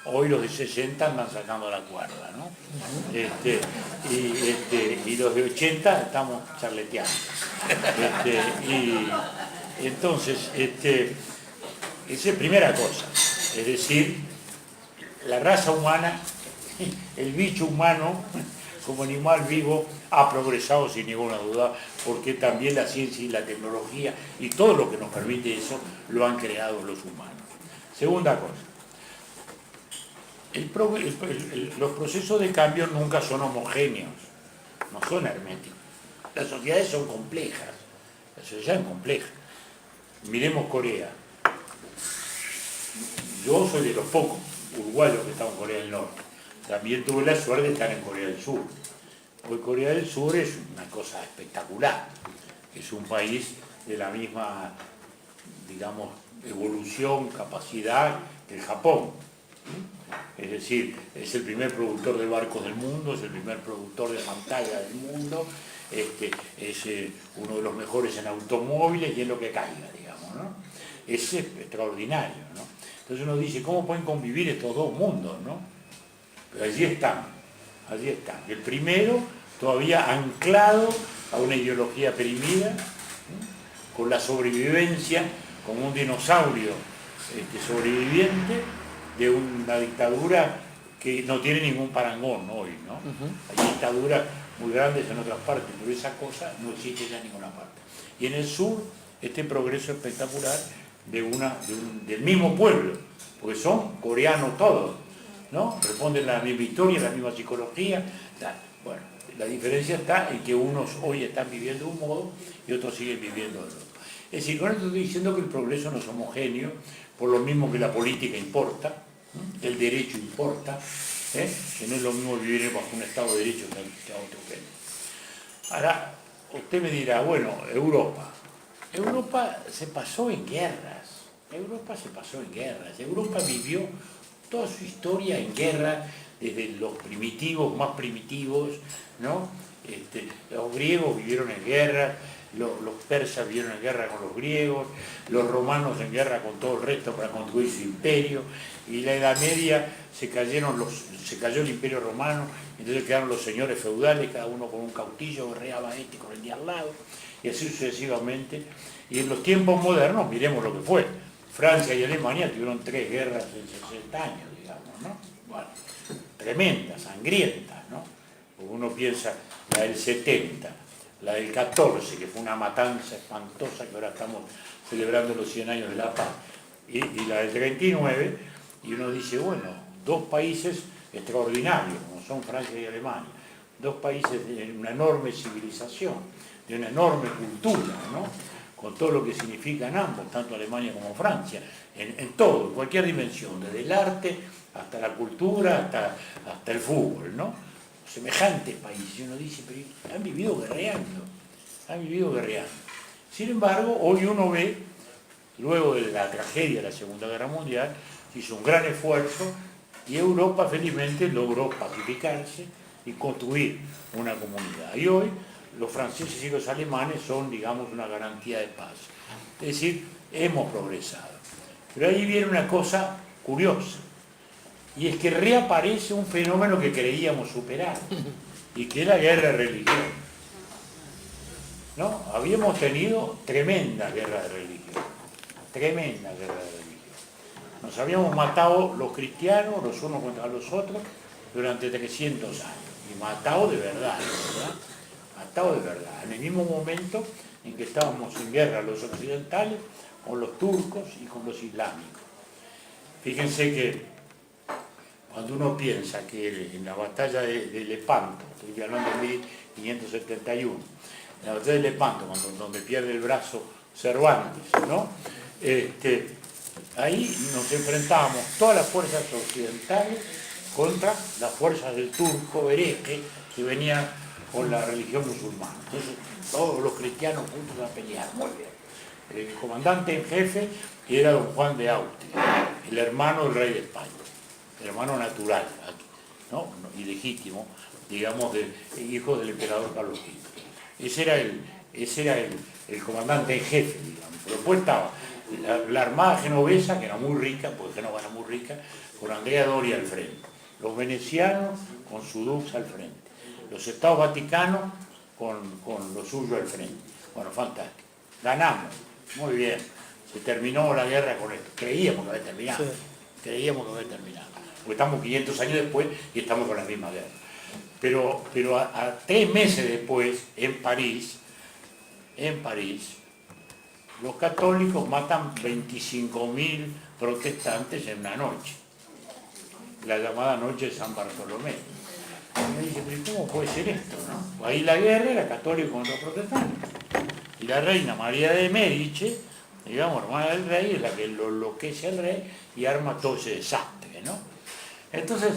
Speaker 2: Hoy los de 60 andan sacando la cuerda, ¿no? Y los de 80 estamos charleteando. Y entonces, esa es primera cosa, es decir, la raza humana, el bicho humano, como animal vivo, ha progresado sin ninguna duda, porque también la ciencia y la tecnología y todo lo que nos permite eso, lo han creado los humanos. Segunda cosa, los procesos de cambio nunca son homogéneos, no son herméticos. Las sociedades son complejas, la sociedad es compleja. Miremos Corea. yo soy de los pocos uruguayos que están en Corea del Norte. También tuve la suerte de estar en Corea del Sur. Hoy Corea del Sur es una cosa espectacular. Es un país de la misma, digamos, evolución, capacidad que el Japón. Es decir, es el primer productor de barcos del mundo, es el primer productor de pantalla del mundo, es uno de los mejores en automóviles y en lo que caiga, digamos, ¿no? Es extraordinario, ¿no? Entonces uno dice, ¿cómo pueden convivir estos dos mundos, no? Pero allí están, allí están. El primero todavía anclado a una ideología perimida, ¿no? Con la sobrevivencia, como un dinosaurio sobreviviente de una dictadura que no tiene ningún parangón hoy, ¿no? Hay dictaduras muy grandes en otras partes, pero esa cosa no existe ya en ninguna parte. Y en el sur, este progreso espectacular del mismo pueblo, porque son coreanos todos, ¿no? Responden la misma historia, la misma psicología, tal. Bueno, la diferencia está en que unos hoy están viviendo de un modo y otros siguen viviendo del otro. Es decir, con esto estoy diciendo que el progreso no es homogéneo, por lo mismo que la política importa, el derecho importa, que no es lo mismo vivir bajo un Estado de Derecho que a otro país. Ahora, usted me dirá, bueno, Europa se pasó en guerras, Europa vivió toda su historia en guerra, desde los primitivos, más primitivos, ¿no? Los griegos vivieron en guerra, los persas vivieron en guerra con los griegos, los romanos en guerra con todo el resto para construir su imperio, y la Edad Media se cayó el imperio romano, entonces quedaron los señores feudales, cada uno con un cautillo, guerreaba con el de al lado, y así sucesivamente. Y en los tiempos modernos, miremos lo que fue. Francia y Alemania tuvieron 3 guerras en 60 años, digamos, ¿no? Bueno, tremendas, sangrientas, ¿no? Uno piensa la del 70, la del 14, que fue una matanza espantosa, que ahora estamos celebrando los 100 años de la paz, y la del 39, y uno dice, bueno, 2 países extraordinarios, como son Francia y Alemania, 2 países de una enorme civilización, de una enorme cultura, ¿no? Con todo lo que significan ambos, tanto Alemania como Francia, en todo, en cualquier dimensión, desde el arte hasta la cultura, hasta el fútbol, ¿no? Semejante país, y uno dice, pero han vivido guerreando. Sin embargo, hoy uno ve, luego de la tragedia de la Segunda Guerra Mundial, hizo un gran esfuerzo y Europa felizmente logró pacificarse y construir una comunidad. Y hoy los franceses y los alemanes son, digamos, una garantía de paz. Es decir, hemos progresado. Pero ahí viene una cosa curiosa, y es que reaparece un fenómeno que creíamos superar, y que es la guerra de religión. ¿No? Habíamos tenido tremenda guerra de religión. Nos habíamos matado los cristianos, los unos contra los otros, durante 300 años. Y matado de verdad, ¿verdad? Matado de verdad. En el mismo momento en que estábamos en guerra los occidentales con los turcos y con los islámicos. Fíjense que cuando uno piensa que en la batalla de Lepanto, estoy hablando de 1571, en la batalla de Lepanto, donde pierde el brazo Cervantes, ¿no? Ahí nos enfrentábamos todas las fuerzas occidentales contra las fuerzas del turco hereje que venía con la religión musulmana. Entonces, todos los cristianos juntos a pelear, muy bien. El comandante en jefe era don Juan de Austria, el hermano del rey de España, el hermano natural, ¿no? Ilegítimo, digamos, hijo del emperador Carlos V. Ese era el comandante en jefe, digamos. Pero después estaba la armada genovesa, que era muy rica, porque Génova era muy rica, con Andrea Doria al frente. Los venecianos con su dux al frente. Los estados vaticanos con lo suyo al frente. Bueno, fantástico. Ganamos. Muy bien. Se terminó la guerra con esto. Creíamos que había terminado. Sí. Porque estamos 500 años después y estamos con la misma guerra. Pero a 3 meses después, en París, los católicos matan 25.000 protestantes en una noche. La llamada noche de San Bartolomé. Y me dice, pero ¿cómo puede ser esto, no? Ahí la guerra era católico contra protestante. Y la reina María de Médici digamos, la hermana del rey es la que lo enloquece al rey y arma todo ese desastre, ¿no? Entonces,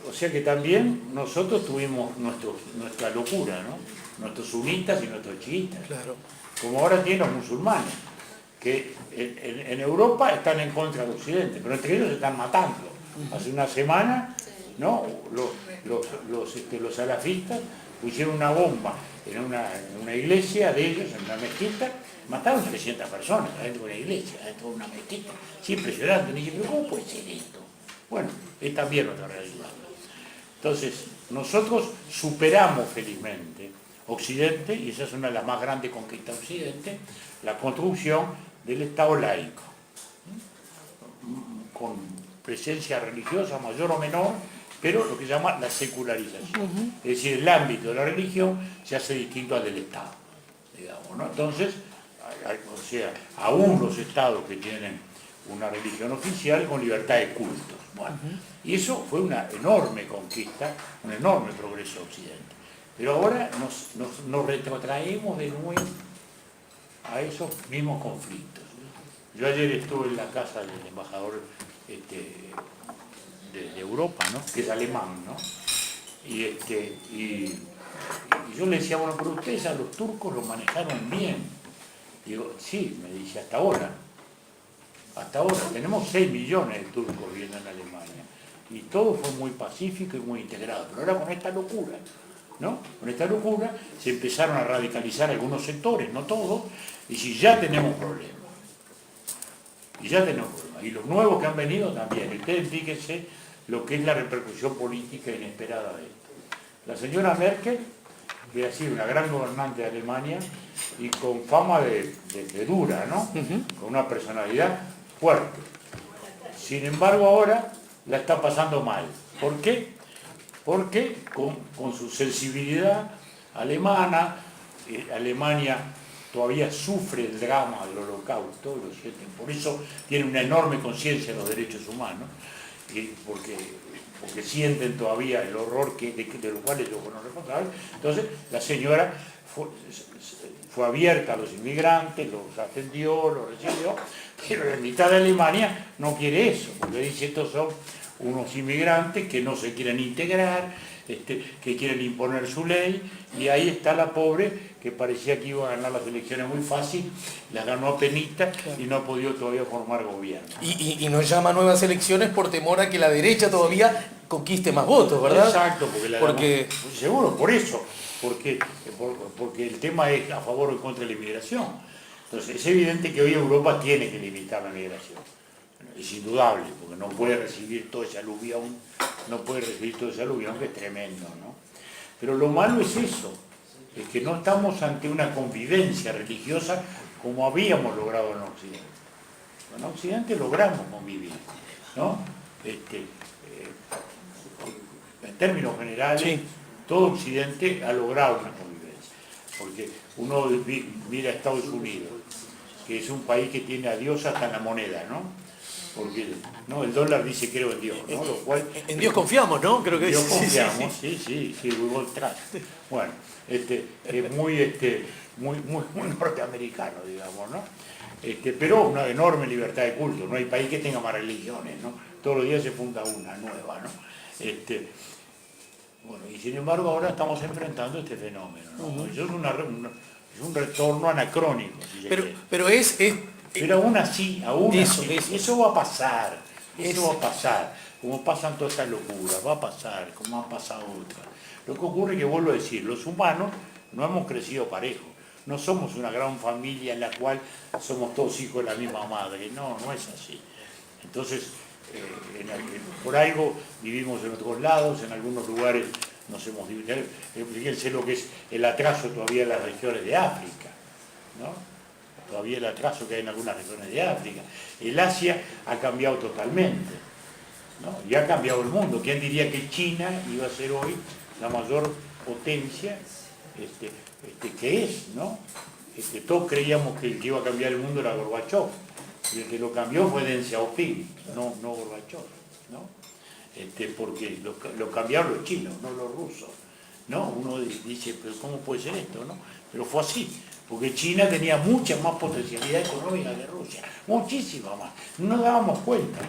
Speaker 2: o sea que también nosotros tuvimos nuestra locura, ¿no? Nuestros sunitas y nuestros chiitas.
Speaker 1: Claro.
Speaker 2: Como ahora tienen los musulmanes, que en Europa están en contra del Occidente, pero entre ellos se están matando. Hace una semana, ¿no? Los salafistas pusieron una bomba en una iglesia de ellos, en una mezquita, mataron 300 personas adentro de una iglesia, adentro de una mezquita. Sí, impresionante. Y dije, pero ¿cómo puede ser esto? Bueno, es también otra realidad. Entonces, nosotros superamos felizmente Occidente, y esa es una de las más grandes conquistas de Occidente, la construcción del Estado laico, con presencia religiosa mayor o menor, pero lo que se llama la secularización. Es decir, el ámbito de la religión se hace distinto al del Estado, digamos, ¿no? Entonces, o sea, aún los estados que tienen una religión oficial con libertad de cultos. Bueno, y eso fue una enorme conquista, un enorme progreso de Occidente. Pero ahora nos retrotraemos de nuevo a esos mismos conflictos. Yo ayer estuve en la casa del embajador de Europa, ¿no? Que es alemán, ¿no? Y yo le decía, bueno, pero ustedes a los turcos los manejaron bien. Digo, sí, me dice, hasta ahora. Hasta ahora, tenemos 6 millones de turcos viviendo en Alemania. Y todo fue muy pacífico y muy integrado. Pero ahora con esta locura, ¿no? Con esta locura se empezaron a radicalizar algunos sectores, no todos, y si ya tenemos problemas. Y ya tenemos problemas. Y los nuevos que han venido también. Ustedes fíjense lo que es la repercusión política inesperada de esto. La señora Merkel, que ha sido una gran gobernante de Alemania y con fama de dura, ¿no? Con una personalidad fuerte. Sin embargo, ahora la está pasando mal. ¿Por qué? Porque con su sensibilidad alemana, Alemania todavía sufre el drama del Holocausto, por eso tiene una enorme conciencia de los derechos humanos, porque sienten todavía el horror de lo cual ellos fueron responsables. Entonces la señora fue abierta a los inmigrantes, los atendió, los recibió, pero la mitad de Alemania no quiere eso, porque dice estos son unos inmigrantes que no se quieren integrar, que quieren imponer su ley, y ahí está la pobre que parecía que iba a ganar las elecciones muy fácil, las ganó a penita y no ha podido todavía formar gobierno.
Speaker 1: Y nos llama a nuevas elecciones por temor a que la derecha todavía conquiste más votos, ¿verdad?
Speaker 2: Exacto,
Speaker 1: porque
Speaker 2: seguro, por eso, porque el tema es a favor o en contra de la inmigración. Entonces es evidente que hoy Europa tiene que limitar la migración. Es indudable, porque no puede recibir todo ese aluvión, que es tremendo, ¿no? Pero lo malo es eso, es que no estamos ante una convivencia religiosa como habíamos logrado en Occidente. En Occidente logramos convivir, ¿no? En términos generales, sí, todo Occidente ha logrado una convivencia, porque uno mira a Estados Unidos, que es un país que tiene a Dios hasta en la moneda, ¿no? Porque ¿no? El dólar dice creo en Dios, ¿no? Lo cual,
Speaker 1: en Dios confiamos, ¿no? Creo que
Speaker 2: Dios confiamos, sí, we will trust. Bueno, es muy norteamericano, digamos, ¿no? Pero una enorme libertad de culto, no hay país que tenga más religiones, ¿no? Todos los días se funda una nueva, ¿no? Bueno, y sin embargo ahora estamos enfrentando este fenómeno, ¿no? Eso es un retorno anacrónico. Si
Speaker 1: pero
Speaker 2: aún así, eso va a pasar, va a pasar, como pasan todas estas locuras, va a pasar, como han pasado otras. Lo que ocurre es que, vuelvo a decir, los humanos no hemos crecido parejo, no somos una gran familia en la cual somos todos hijos de la misma madre, no es así. Entonces, por algo vivimos en otros lados, en algunos lugares nos hemos dividido. Fíjense lo que es el atraso todavía en las regiones de África, ¿no? Todavía el atraso que hay en algunas regiones de África. El Asia ha cambiado totalmente, ¿no? Y ha cambiado el mundo. ¿Quién diría que China iba a ser hoy la mayor potencia que es, ¿no? Todos creíamos que el que iba a cambiar el mundo era Gorbachov, y el que lo cambió fue Deng Xiaoping, no Gorbachov, ¿no? Porque lo cambiaron los chinos, no los rusos, ¿no? Uno dice, pero ¿cómo puede ser esto, no? Pero fue así. porque China tenía mucha más potencialidad económica que Rusia, muchísima más. No nos dábamos cuenta,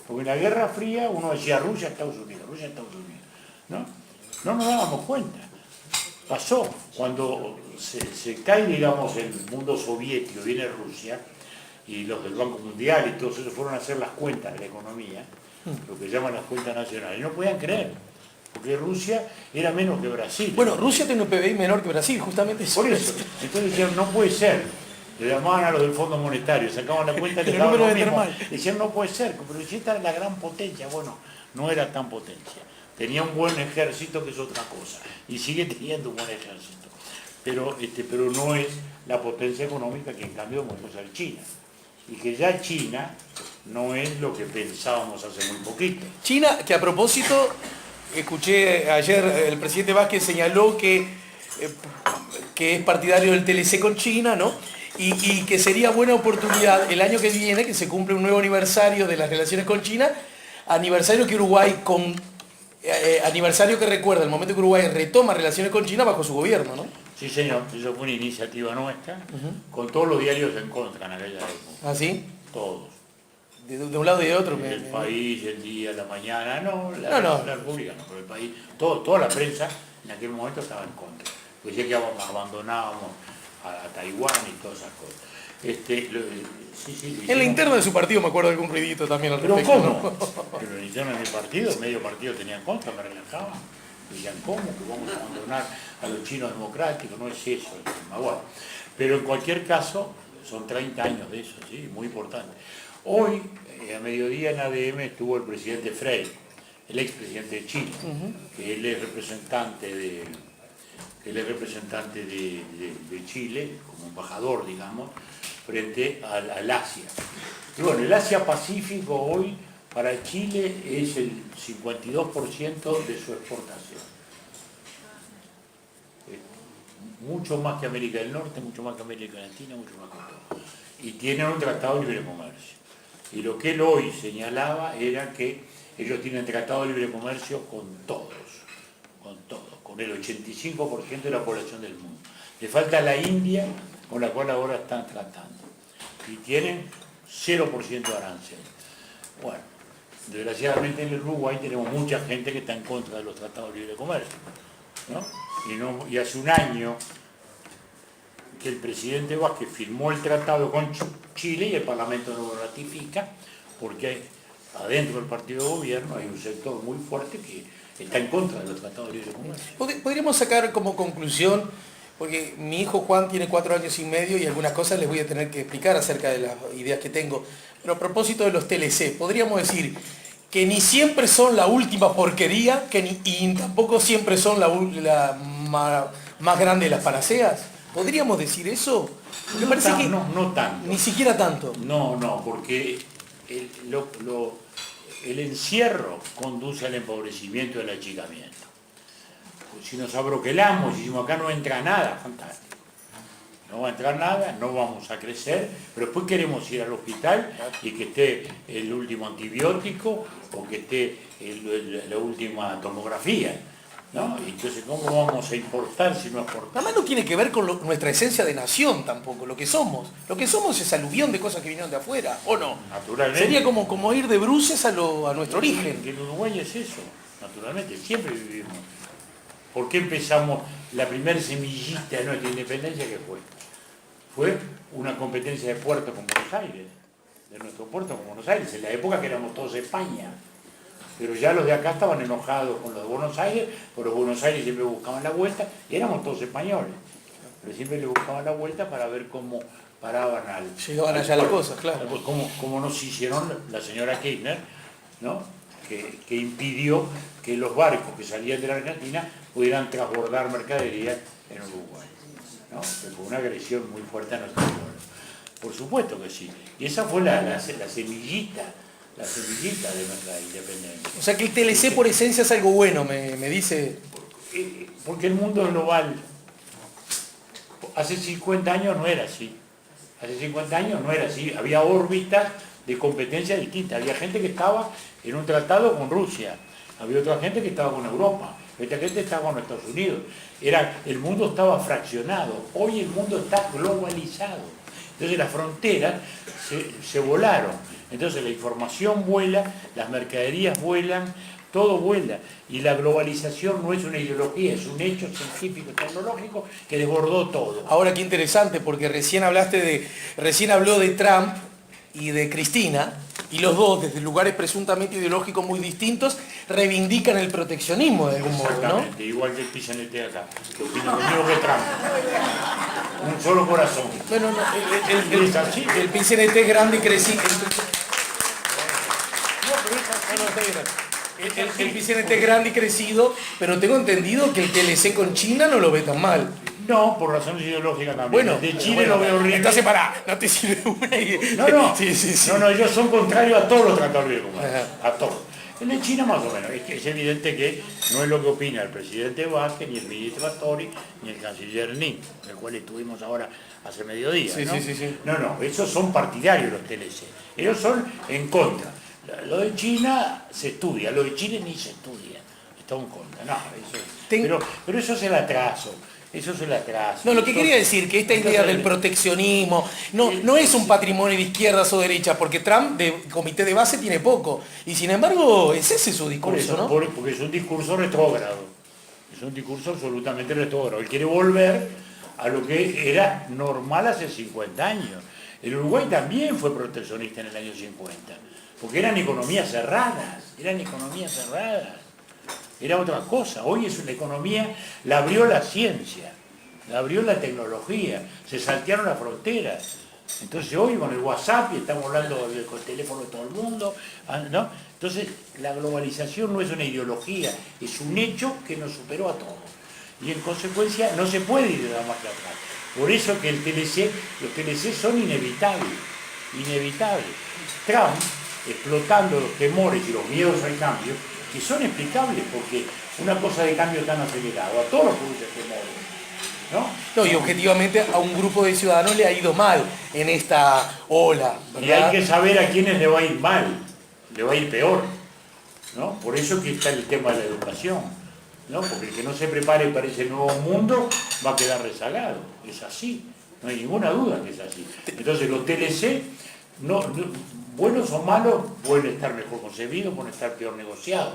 Speaker 2: porque en la Guerra Fría uno decía Rusia, Estados Unidos, Rusia, Estados Unidos, ¿no? No nos dábamos cuenta. Pasó, cuando se cae, digamos, el mundo soviético, viene Rusia, y los del Banco Mundial y todos ellos fueron a hacer las cuentas de la economía, lo que llaman las cuentas nacionales, y no podían creer, porque Rusia era menos que Brasil.
Speaker 1: Bueno, Rusia tiene un PBI menor que Brasil, justamente eso.
Speaker 2: Por eso, entonces decían, no puede ser. Le llamaban a los del Fondo Monetario, sacaban la cuenta y
Speaker 1: El
Speaker 2: les daban
Speaker 1: número
Speaker 2: lo
Speaker 1: de
Speaker 2: mismo.
Speaker 1: termal.
Speaker 2: Decían, no puede ser, pero si esta era la gran potencia, bueno, no era tan potencia. Tenía un buen ejército, que es otra cosa, y sigue teniendo un buen ejército. Pero no es la potencia económica que en cambio podemos ser China. Y que ya China no es lo que pensábamos hace muy poquito.
Speaker 1: China, que a propósito, escuché ayer el presidente Vázquez señaló que es partidario del TLC con China, ¿no? Y que sería buena oportunidad el año que viene, que se cumple un nuevo aniversario de las relaciones con China, aniversario que aniversario que recuerda el momento que Uruguay retoma relaciones con China bajo su gobierno, ¿no?
Speaker 2: Sí, señor, eso fue una iniciativa nuestra, con todos los diarios en contra en aquella época.
Speaker 1: ¿Ah, sí?
Speaker 2: Todos.
Speaker 1: De un lado y de otro.
Speaker 2: El País, El Día, La Mañana, la República, no, pero el País, toda la prensa en aquel momento estaba en contra. Pues ya que abandonábamos a Taiwán y todas esas cosas.
Speaker 1: En la interna de su partido me acuerdo de algún ruidito también al
Speaker 2: ¿Pero
Speaker 1: respecto.
Speaker 2: cómo?
Speaker 1: ¿No?
Speaker 2: Pero en la interna de mi partido, medio partido tenía en contra, me relajaban. Decían, ¿cómo? Que vamos a abandonar a los chinos democráticos, no es eso el tema. Bueno, pero en cualquier caso, son 30 años de eso, ¿sí? Muy importante. Hoy, a mediodía en ADM estuvo el presidente Frei, el expresidente de Chile, que él es representante de Chile, como embajador, digamos, frente al Asia. Y bueno, el Asia-Pacífico hoy para Chile es el 52% de su exportación. Mucho más que América del Norte, mucho más que América Latina, mucho más que todo. Y tienen un tratado de libre comercio. Y lo que él hoy señalaba era que ellos tienen tratado de libre comercio con todos, con el 85% de la población del mundo. Le falta la India, con la cual ahora están tratando. Y tienen 0% de arancel. Bueno, desgraciadamente en el Uruguay tenemos mucha gente que está en contra de los tratados de libre comercio, ¿no? Y hace un año que el presidente Vázquez firmó el tratado con Chile y el Parlamento no lo ratifica, porque adentro del partido de gobierno hay un sector muy fuerte que está en contra de los tratados de libre comercio.
Speaker 1: Podríamos sacar como conclusión, porque mi hijo Juan tiene 4 años y medio y algunas cosas les voy a tener que explicar acerca de las ideas que tengo, pero a propósito de los TLC, podríamos decir que ni siempre son la última porquería, y tampoco siempre son la más grande de las panaceas. ¿Podríamos decir eso? Me parece que
Speaker 2: no tanto.
Speaker 1: Ni siquiera tanto.
Speaker 2: No, porque el encierro conduce al empobrecimiento y al achicamiento. Pues si nos abroquelamos y decimos acá no entra nada, fantástico. No va a entrar nada, no vamos a crecer, pero después queremos ir al hospital y que esté el último antibiótico o que esté la última tomografía, ¿no? Entonces, ¿cómo vamos a importar si no exportamos?
Speaker 1: Además no tiene que ver con nuestra esencia de nación tampoco, lo que somos. Lo que somos es aluvión de cosas que vinieron de afuera, ¿o no?
Speaker 2: Naturalmente.
Speaker 1: Sería como ir de bruces a nuestro origen.
Speaker 2: Que en Uruguay es eso, naturalmente, siempre vivimos. ¿Por qué empezamos la primera semillita de nuestra independencia que fue? Fue una competencia de puertos con Buenos Aires, de nuestro puerto con Buenos Aires, en la época que éramos todos España. Pero ya los de acá estaban enojados con los de Buenos Aires, pero Buenos Aires siempre buscaban la vuelta, y éramos todos españoles. Pero siempre le buscaban la vuelta para ver cómo paraban
Speaker 1: llegaban allá las cosas, claro.
Speaker 2: Como nos hicieron la señora Kirchner, ¿no? Que impidió que los barcos que salían de la Argentina pudieran transbordar mercaderías en Uruguay, ¿no? Que fue una agresión muy fuerte a nuestro pueblo. Por supuesto que sí. Y esa fue la semillita de nuestra independencia.
Speaker 1: O sea que el TLC por esencia es algo bueno, me dice.
Speaker 2: Porque el mundo global, hace 50 años no era así. Hace 50 años no era así. Había órbitas de competencia distintas. Había gente que estaba en un tratado con Rusia. Había otra gente que estaba con Europa. Esta gente estaba con Estados Unidos. El mundo estaba fraccionado. Hoy el mundo está globalizado. Entonces las fronteras se volaron. Entonces la información vuela, las mercaderías vuelan, todo vuela. Y la globalización no es una ideología, es un hecho científico, tecnológico que desbordó todo.
Speaker 1: Ahora qué interesante, porque recién habló de Trump y de Cristina, y los dos, desde lugares presuntamente ideológicos muy distintos, reivindican el proteccionismo de algún modo, ¿no?
Speaker 2: Exactamente, igual que el PCNT acá, que opina lo mismo que Trump. Un solo corazón.
Speaker 1: Bueno, no,
Speaker 2: Es así.
Speaker 1: el PCNT es grande y crecido. El PCNT es grande y crecido, pero tengo entendido que el TLC con China no lo ve tan mal.
Speaker 2: No, por razones ideológicas también.
Speaker 1: Bueno,
Speaker 2: de Chile
Speaker 1: bueno,
Speaker 2: lo veo horrible.
Speaker 1: Entonces pará, no te sirve una idea.
Speaker 2: No,
Speaker 1: Sí, sí, sí.
Speaker 2: no, ellos son contrarios a todos los tratados de libre comercio,
Speaker 1: Ajá.
Speaker 2: a todos. El de China más o menos, es que es evidente que no es lo que opina el presidente Vázquez, ni el ministro Astori, ni el canciller Nin, el cual estuvimos ahora hace mediodía,
Speaker 1: Sí,
Speaker 2: ¿no?
Speaker 1: sí.
Speaker 2: No, esos son partidarios los TLC, ellos son en contra. Lo de China se estudia, lo de Chile ni se estudia, está en contra, no, pero eso es el atraso. Eso es el atraso.
Speaker 1: No, lo que quería decir, que esta idea del proteccionismo no es un patrimonio de izquierdas o derechas, porque Trump de comité de base tiene poco, y sin embargo es ese su
Speaker 2: Por
Speaker 1: discurso,
Speaker 2: eso,
Speaker 1: ¿no?
Speaker 2: porque es un discurso retrógrado, es un discurso absolutamente retrógrado. Él quiere volver a lo que era normal hace 50 años. El Uruguay también fue proteccionista en el año 50, porque eran economías cerradas, era otra cosa. Hoy es una economía, la abrió la ciencia, la abrió la tecnología, se saltearon las fronteras. Entonces hoy con el WhatsApp, y estamos hablando con el teléfono de todo el mundo, ¿no? Entonces la globalización no es una ideología, es un hecho que nos superó a todos. Y en consecuencia no se puede ir de la marcha atrás. Por eso que los TLC son inevitables. Trump, explotando los temores y los miedos al cambio, que son explicables porque una cosa de cambio tan acelerado, a todos los produce temores, ¿no?
Speaker 1: No, y objetivamente a un grupo de ciudadanos le ha ido mal en esta ola, ¿verdad?
Speaker 2: Y hay que saber a quiénes le va a ir mal, le va a ir peor, ¿no? Por eso que está el tema de la educación, ¿no? Porque el que no se prepare para ese nuevo mundo va a quedar rezagado, es así, no hay ninguna duda que es así. Entonces los TLC, buenos o malos, pueden estar mejor concebidos, pueden estar peor negociados,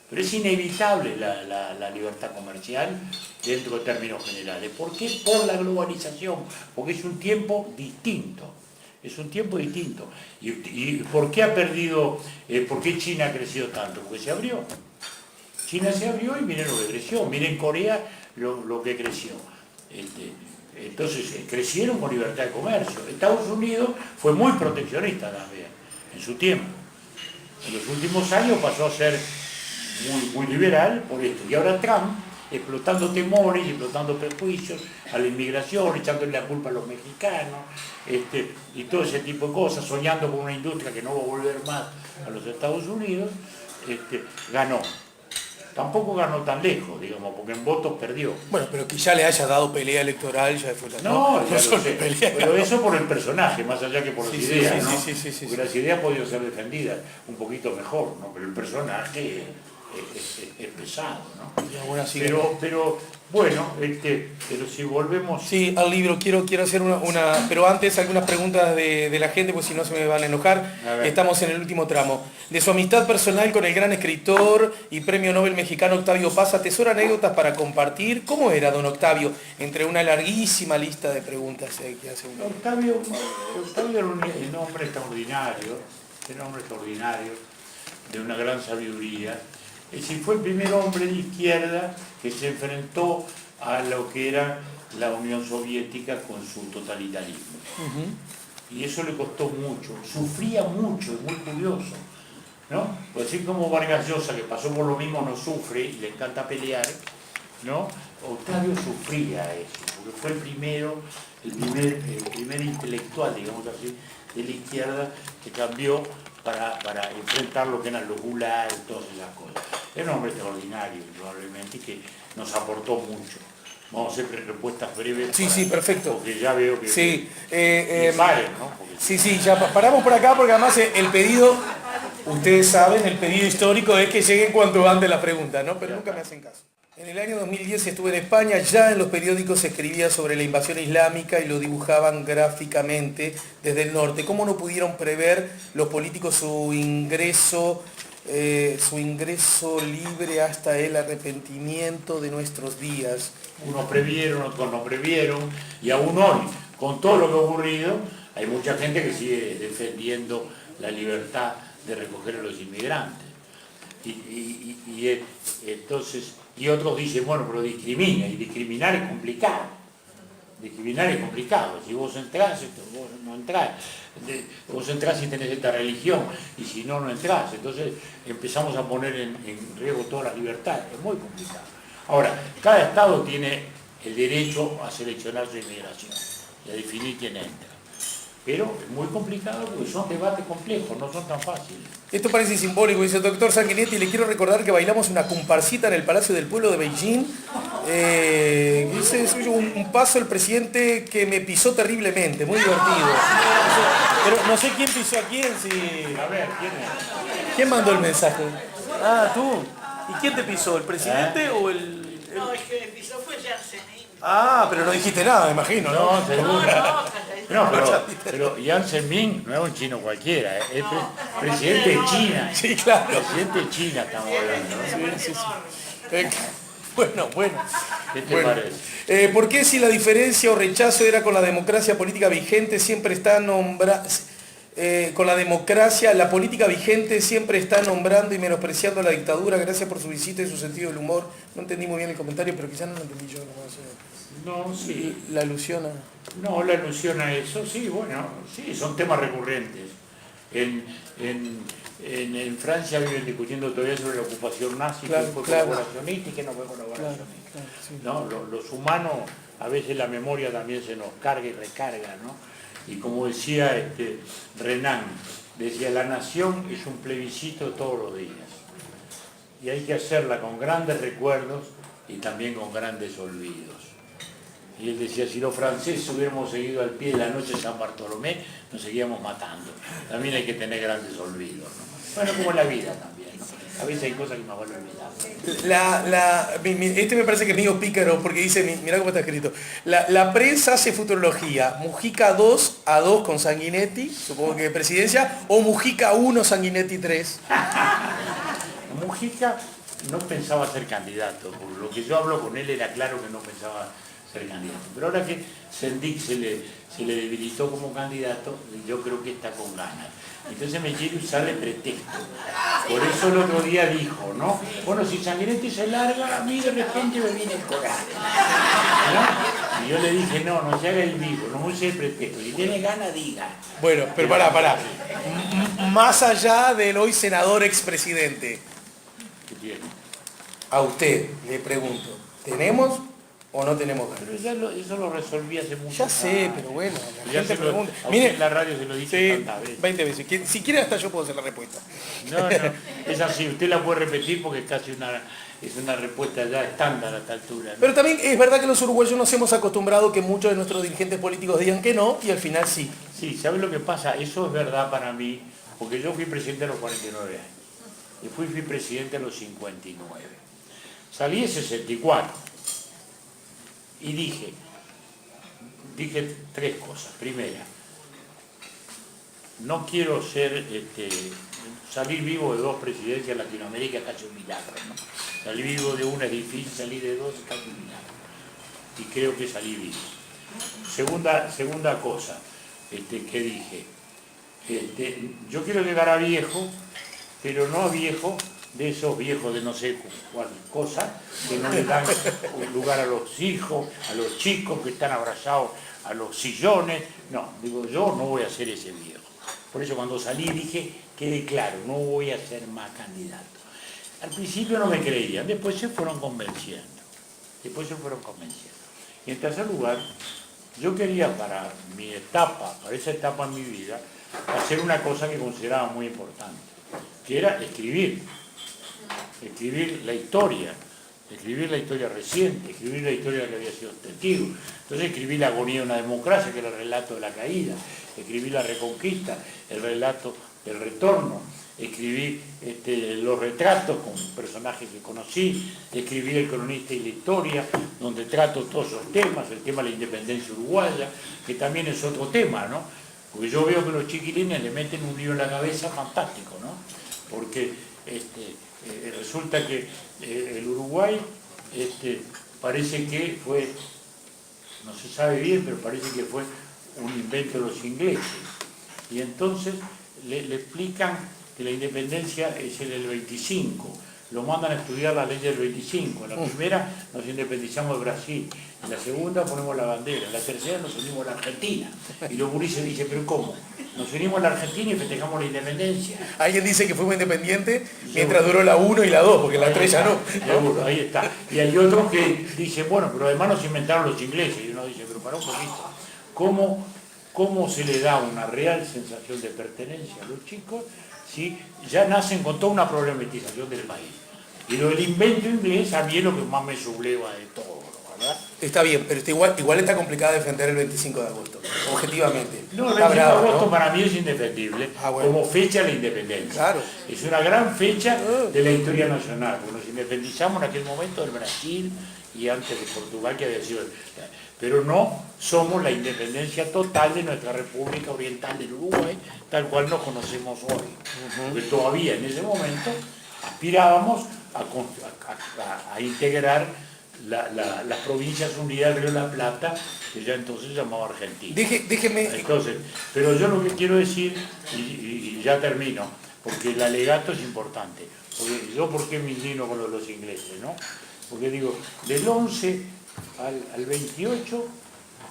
Speaker 2: pero es inevitable la libertad comercial dentro de términos generales. ¿Por qué? Por la globalización, porque es un tiempo distinto. ¿Y por qué por qué China ha crecido tanto? Porque se abrió. China se abrió y miren lo que creció, miren Corea lo que creció. Entonces crecieron con libertad de comercio. Estados Unidos fue muy proteccionista también, en su tiempo. En los últimos años pasó a ser muy liberal por esto. Y ahora Trump, explotando temores, explotando prejuicios a la inmigración, echándole la culpa a los mexicanos, y todo ese tipo de cosas, soñando con una industria que no va a volver más a los Estados Unidos, ganó. Tampoco ganó tan lejos, digamos, porque en votos perdió.
Speaker 1: Bueno, pero que ya le haya dado pelea electoral, ya fue la...
Speaker 2: No, ya
Speaker 1: solo
Speaker 2: lo sé,
Speaker 1: pelea.
Speaker 2: pero eso por el personaje, más allá que por las ideas, ¿no?
Speaker 1: Sí.
Speaker 2: Porque las ideas podían ser defendidas un poquito mejor, ¿no? Pero el personaje es pesado, ¿no?
Speaker 1: Y ahora sí
Speaker 2: Pero bueno, pero si volvemos...
Speaker 1: Sí, al libro, quiero hacer una... Pero antes algunas preguntas de la gente, pues si no se me van a enojar. Estamos en el último tramo. De su amistad personal con el gran escritor y premio Nobel mexicano Octavio Paz, ¿atesora anécdotas para compartir? ¿Cómo era don Octavio? Entre una larguísima lista de preguntas que hace uno.
Speaker 2: Octavio era un hombre extraordinario, de una gran sabiduría. Es decir, fue el primer hombre de izquierda que se enfrentó a lo que era la Unión Soviética con su totalitarismo. Y eso le costó mucho, sufría mucho, es muy curioso, ¿no? Pues así como Vargas Llosa, que pasó por lo mismo, no sufre y le encanta pelear, ¿no? Octavio sufría eso, porque fue el primer intelectual, digamos así, de la izquierda que cambió para enfrentar lo que eran los gulags y todas esas cosas. Era un hombre extraordinario, probablemente, que nos aportó mucho. Vamos a hacer respuestas breves.
Speaker 1: Sí, perfecto.
Speaker 2: Porque ya veo que...
Speaker 1: Sí,
Speaker 2: vale, ¿no? Porque...
Speaker 1: Sí, ya paramos por acá porque además el pedido, ustedes saben, el pedido histórico es que lleguen cuanto antes las preguntas, ¿no? Pero nunca me hacen caso. En el año 2010 estuve en España, ya en los periódicos se escribía sobre la invasión islámica y lo dibujaban gráficamente desde el norte. ¿Cómo no pudieron prever los políticos su ingreso libre hasta el arrepentimiento de nuestros días?
Speaker 2: Unos previeron, otros no previeron, y aún hoy, con todo lo que ha ocurrido, hay mucha gente que sigue defendiendo la libertad de recoger a los inmigrantes. Entonces, y otros dicen, bueno, pero discrimina, y discriminar es complicado. Discriminar es complicado. Si vos entrás, vos no entrás. Vos entrás si tenés esta religión, y si no, no entrás. Entonces empezamos a poner en riesgo todas las libertades. Es muy complicado. Ahora, cada Estado tiene el derecho a seleccionar su inmigración y a definir quién entra. Pero es muy complicado porque son debates complejos, no son tan fáciles.
Speaker 1: Esto parece simbólico, dice el doctor Sanguinetti. Le quiero recordar que bailamos una comparsita en el Palacio del Pueblo de Beijing. Dice un paso el presidente que me pisó terriblemente, muy divertido. Pero no sé quién pisó a quién, si...
Speaker 2: A ver, ¿quién es?
Speaker 1: ¿Quién mandó el mensaje? Ah, tú. ¿Y quién te pisó? ¿El presidente o el...?
Speaker 3: No, es que el piso fue Jansenín.
Speaker 1: Ah, pero no dijiste nada, me imagino, ¿no?
Speaker 2: No, seguro. No, pero Jiang Zemin no es un chino cualquiera, es presidente de China.
Speaker 1: Sí, claro.
Speaker 2: Presidente de China estamos hablando, ¿no?
Speaker 1: Sí. Bueno.
Speaker 2: ¿Qué te parece?
Speaker 1: ¿Por qué si la diferencia o rechazo era con la democracia política vigente siempre está con la democracia, la política vigente siempre está nombrando y menospreciando a la dictadura? Gracias por su visita y su sentido del humor. No entendí muy bien el comentario, pero quizás no lo entendí yo.
Speaker 2: No, sí.
Speaker 1: La alusión a...
Speaker 2: No, la alusión a eso, sí, bueno, sí, son temas recurrentes. En Francia viven discutiendo todavía sobre la ocupación nazi,
Speaker 1: claro,
Speaker 2: que fue
Speaker 1: claro.
Speaker 2: colaboracionista y que no fue colaboracionista.
Speaker 1: Claro, sí.
Speaker 2: ¿No? Los humanos, a veces la memoria también se nos carga y recarga, ¿no? Y como decía Renan, decía, la nación es un plebiscito todos los días. Y hay que hacerla con grandes recuerdos y también con grandes olvidos. Y él decía, si los franceses hubiéramos seguido al pie de la noche de San Bartolomé, nos seguíamos matando. También hay que tener grandes olvidos, ¿no? Bueno, como en la vida también, ¿no? A veces hay cosas que nos van a olvidar.
Speaker 1: Este me parece que es medio pícaro porque dice, mirá cómo está escrito. La prensa hace futurología. Mujica 2-2 con Sanguinetti, supongo que presidencia, o Mujica 1, Sanguinetti 3.
Speaker 2: Mujica no pensaba ser candidato. Por lo que yo hablo con él era claro que no pensaba ser candidato. Pero ahora que Sendik se le debilitó como candidato, yo creo que está con ganas. Entonces me quiere usar de pretexto. Por eso el otro día dijo, ¿no? Bueno, si Sanguinetti se larga, a mí de repente me viene el coraje, ¿no? Y yo le dije, no se haga el vivo, no use el pretexto. Si tiene ganas, diga.
Speaker 1: Bueno, pero pará. Más allá del hoy senador expresidente,
Speaker 2: ¿Qué tiene?
Speaker 1: a usted le pregunto, ¿tenemos o no tenemos ganas?
Speaker 2: Pero ya eso lo resolví hace mucho.
Speaker 1: Ya sé, pero bueno, la
Speaker 2: Ya
Speaker 1: gente pregunta.
Speaker 2: A
Speaker 1: Mire,
Speaker 2: usted en la radio se lo dije
Speaker 1: sí,
Speaker 2: tantas veces.
Speaker 1: 20 veces. Si quiere hasta yo puedo hacer la respuesta.
Speaker 2: No, es así, usted la puede repetir porque es casi una respuesta ya estándar a esta altura, ¿no?
Speaker 1: Pero también es verdad que los uruguayos nos hemos acostumbrado que muchos de nuestros dirigentes políticos digan que no y al final sí.
Speaker 2: Sí, ¿sabe lo que pasa? Eso es verdad para mí, porque yo fui presidente a los 49 años y fui presidente a los 59. Salí en 64 y dije tres cosas. Primera, no quiero salir vivo de dos presidencias en Latinoamérica es casi un milagro, ¿no? Salir vivo de una es difícil, salir de dos es casi un milagro. Y creo que salí vivo. Segunda cosa que dije, yo quiero llegar a viejo, pero no a viejo de esos viejos de no sé cuál cosa, que no le dan lugar a los hijos, a los chicos que están abrazados a los sillones. No, digo, yo no voy a ser ese viejo. Por eso cuando salí dije, quede claro, no voy a ser más candidato. Al principio no me creían, después se fueron convenciendo. Y en tercer lugar, yo quería para esa etapa en mi vida, hacer una cosa que consideraba muy importante, que era escribir la historia reciente, escribir la historia de la que había sido testigo. Entonces escribí La agonía de una democracia, que era el relato de la caída, escribí La reconquista, el relato del retorno, escribí los retratos con personajes que conocí, escribí El cronista y la historia, donde trato todos esos temas, el tema de la independencia uruguaya, que también es otro tema, ¿no? Porque yo veo que los chiquilines le meten un lío en la cabeza fantástico, ¿no? Porque resulta que el Uruguay parece que fue, no se sabe bien, pero parece que fue un invento de los ingleses. Y entonces le explican que la independencia es en el 25, lo mandan a estudiar la ley del 25. En la primera nos independizamos de Brasil, en la segunda ponemos la bandera, en la tercera nos unimos a la Argentina. Y los gurises dicen, ¿pero cómo? Nos unimos a la Argentina y festejamos la independencia.
Speaker 1: Alguien dice que fuimos independientes mientras duró la 1 y la 2, porque la 3 ya no.
Speaker 2: Seguro, ahí está. Y hay otros que dicen, bueno, pero además nos inventaron los ingleses. Y uno dice, pero para un poquito, ¿cómo se le da una real sensación de pertenencia a los chicos si ya nacen con toda una problematización del país? Y lo del invento inglés a mí es lo que más me subleva de todo, ¿verdad?
Speaker 1: Está bien, pero igual está complicado defender el 25 de agosto, objetivamente.
Speaker 2: No, el
Speaker 1: Está
Speaker 2: 25 de
Speaker 1: bravo,
Speaker 2: agosto
Speaker 1: ¿no?
Speaker 2: para mí es indefendible,
Speaker 1: Bueno.
Speaker 2: como fecha de la independencia.
Speaker 1: Claro.
Speaker 2: Es una gran fecha de la historia nacional, porque nos independizamos en aquel momento del Brasil y antes de Portugal, que había sido... Pero no somos la independencia total de nuestra República Oriental del Uruguay, tal cual nos conocemos hoy. Porque todavía en ese momento aspirábamos a integrar las provincias unidas del Río de la Plata, que ya entonces se llamaba Argentina.
Speaker 1: Déjeme...
Speaker 2: Entonces, pero yo lo que quiero decir, y ya termino, porque el alegato es importante. Porque yo, ¿por qué me indigno con los ingleses, no? Porque digo, del 11 al 28,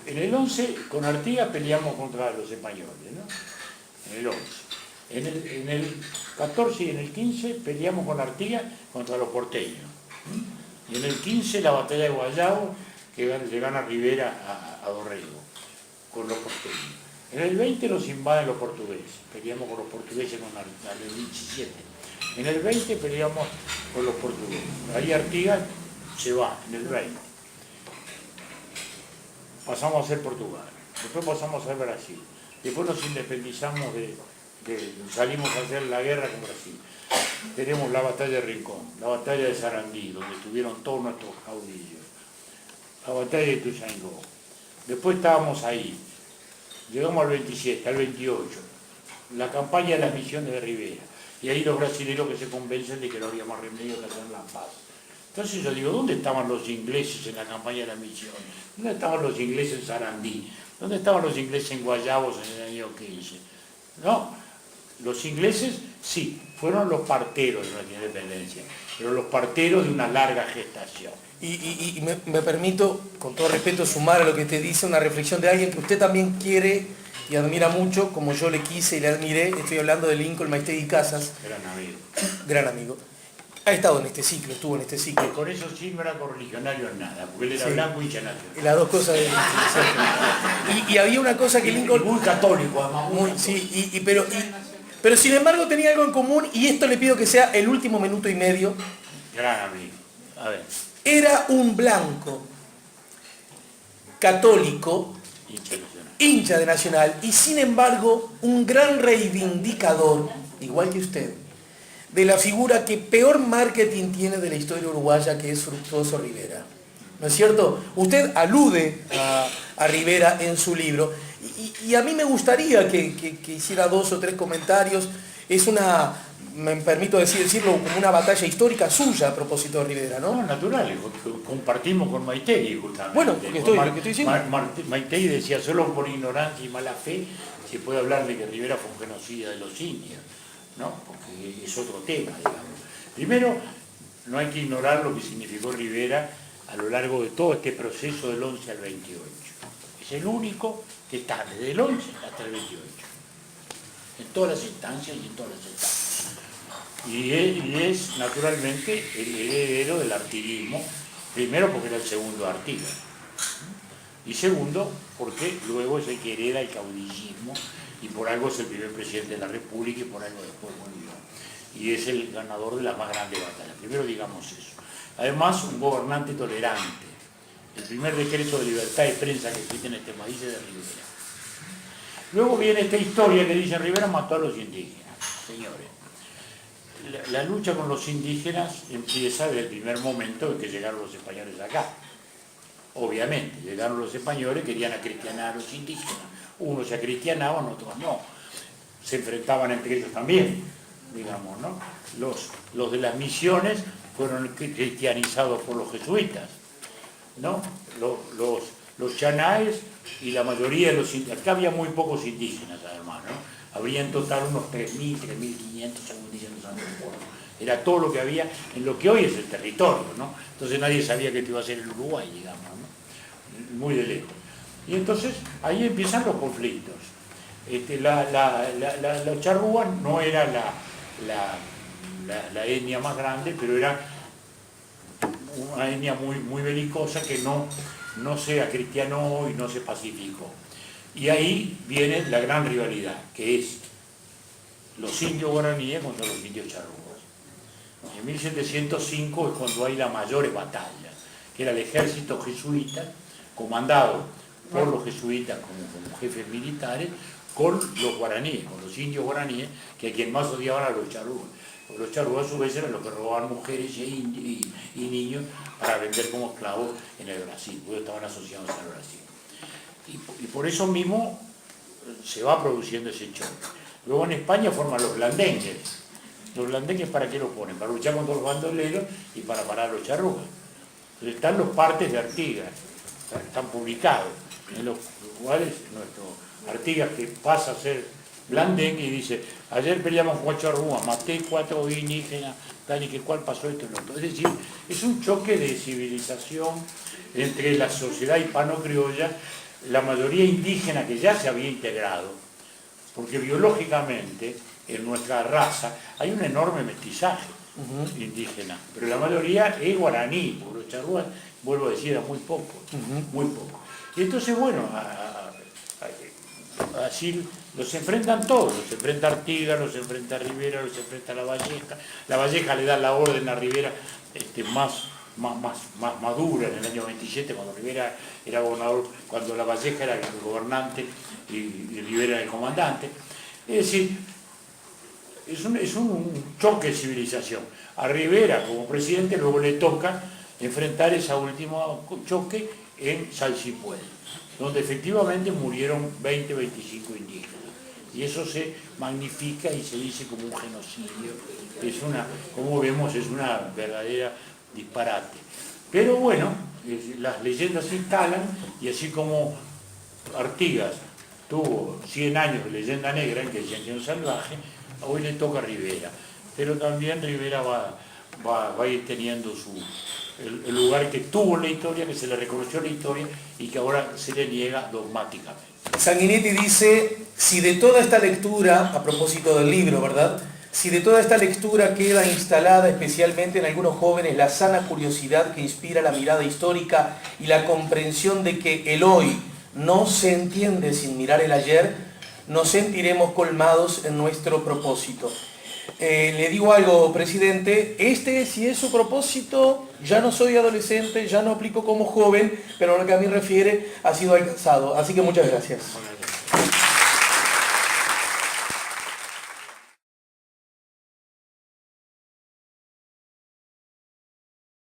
Speaker 2: en el 11 con Artigas peleamos contra los españoles, ¿no? En el 11. En el 14 y en el 15 peleamos con Artigas contra los porteños. Y en el 15 la batalla de Guayabo, que le gana Rivera a Dorrego, con los porteños. En el 20 los invaden los portugueses, peleamos con los portugueses en el 17. En el 20 peleamos con los portugueses. Ahí Artigas se va, en el 20. Pasamos a ser Portugal, después pasamos a ser Brasil, después nos independizamos salimos a hacer la guerra con Brasil. Tenemos la batalla de Rincón, la batalla de Sarandí, donde estuvieron todos nuestros caudillos, la batalla de Ituzaingó. Después estábamos ahí, llegamos al 27, al 28, la campaña de las misiones de Rivera, y ahí los brasileños que se convencen de que no había más remedio que hacer la paz. Entonces yo digo, ¿dónde estaban los ingleses en la campaña de la misión? ¿Dónde estaban los ingleses en Sarandí? ¿Dónde estaban los ingleses en Guayabos en el año 15? No, los ingleses sí, fueron los parteros de nuestra independencia, pero los parteros de una larga gestación.
Speaker 1: Y me permito, con todo respeto, sumar a lo que te dice una reflexión de alguien que usted también quiere y admira mucho, como yo le quise y le admiré. Estoy hablando de Lincoln Maistegui Casas.
Speaker 2: Gran amigo.
Speaker 1: Gran amigo. Ha estado en este ciclo, estuvo en este ciclo.
Speaker 2: Y con eso sí no era correligionario en nada, porque él era blanco y hincha nacional.
Speaker 1: Las dos cosas. Y había una cosa que Lincoln...
Speaker 2: Muy católico, además.
Speaker 1: Muy, sí, pero sin embargo tenía algo en común, y esto le pido que sea el último minuto y medio.
Speaker 2: Gran amigo. A ver.
Speaker 1: Era un blanco católico, hincha de Nacional, y sin embargo un gran reivindicador, igual que usted, de la figura que peor marketing tiene de la historia uruguaya, que es Fructuoso Rivera. ¿No es cierto? Usted alude a Rivera en su libro, y a mí me gustaría que hiciera 2 o 3 comentarios. Es una, me permito decirlo, como una batalla histórica suya a propósito de Rivera, ¿no?
Speaker 2: No, natural, compartimos con Maistegui justamente.
Speaker 1: Bueno, lo que estoy diciendo.
Speaker 2: Maistegui decía, solo por ignorancia y mala fe se puede hablar de que Rivera fue un genocida de los indios, ¿no? Porque es otro tema, digamos. Primero, no hay que ignorar lo que significó Rivera a lo largo de todo este proceso del 11 al 28. Es el único que está desde el 11 hasta el 28, en todas las instancias y en todas las etapas. Y es naturalmente el heredero del artiguismo, primero porque era el segundo Artigas, y segundo porque luego es el que hereda el caudillismo, y por algo es el primer presidente de la República y por algo después murió. Y es el ganador de la más grande batalla. Primero digamos eso. Además, un gobernante tolerante. El primer decreto de libertad de prensa que existe en este país es de Rivera. Luego viene esta historia que dice Rivera mató a los indígenas, señores. la lucha con los indígenas empieza desde el primer momento en que llegaron los españoles acá. Obviamente, llegaron los españoles, querían acristianar a los indígenas. Unos se acristianaban, otros no. Se enfrentaban entre ellos también, digamos, ¿no? Los de las misiones fueron cristianizados por los jesuitas, ¿no? Los chanaes y la mayoría de los indígenas. Acá había muy pocos indígenas, además, ¿no? Habría en total unos 3.000, 3.500, según dicen los antropólogos. Era todo lo que había en lo que hoy es el territorio, ¿no? Entonces nadie sabía que esto iba a ser el Uruguay, digamos, ¿no? Muy de lejos. Y entonces ahí empiezan los conflictos. Los charrúas no era la etnia más grande, pero era una etnia muy belicosa que no se acristianó y no se pacificó. Y ahí viene la gran rivalidad, que es los indios guaraníes contra los indios charrúas. En 1705 es cuando hay las mayores batallas, que era el ejército jesuita, comandado por los jesuitas como jefes militares, con los guaraníes, con los indios guaraníes, que a quien más odiaban a los charrúas. Porque los charrúas a su vez eran los que robaban mujeres y niños para vender como esclavos en el Brasil, porque estaban asociados al Brasil. Y por eso mismo se va produciendo ese choque. Luego en España forman los blandengues. Los blandengues, ¿para qué los ponen? Para luchar contra los bandoleros y para parar a los charrúas. Entonces están los partes de Artigas, están publicados, en los cuales nuestro Artigas, que pasa a ser blandengue, y dice: ayer peleamos con charrúas, maté 4 indígenas, tal y que cual pasó esto y lo otro. Es decir, es un choque de civilización entre la sociedad hispano-criolla, la mayoría indígena que ya se había integrado, porque biológicamente en nuestra raza hay un enorme mestizaje indígena, pero la mayoría es guaraní, porque los charrúas, vuelvo a decir, era muy poco, muy poco. Y entonces, bueno, así los enfrentan todos, los enfrenta Artigas, los enfrenta Rivera, los enfrenta La Valleja. La Valleja le da la orden a Rivera más madura en el año 27, cuando Rivera era gobernador, cuando La Valleja era el gobernante y Rivera era el comandante. Es decir, es un choque de civilización. A Rivera como presidente luego le toca enfrentar ese último choque en Salsipuel, donde efectivamente murieron 20, 25 indígenas. Y eso se magnifica y se dice como un genocidio. Como vemos, es una verdadera disparate. Pero bueno, las leyendas se instalan, y así como Artigas tuvo 100 años de leyenda negra, en que decían que era un salvaje, hoy le toca a Rivera. Pero también Rivera va a ir teniendo el lugar que tuvo en la historia, que se le reconoció en la historia y que ahora se le niega dogmáticamente.
Speaker 1: Sanguinetti dice: si de toda esta lectura, a propósito del libro, ¿verdad?, si de toda esta lectura queda instalada especialmente en algunos jóvenes la sana curiosidad que inspira la mirada histórica y la comprensión de que el hoy no se entiende sin mirar el ayer, nos sentiremos colmados en nuestro propósito. Le digo algo, presidente, si es su propósito, ya no soy adolescente, ya no aplico como joven, pero lo que a mí refiere ha sido alcanzado. Así que muchas gracias.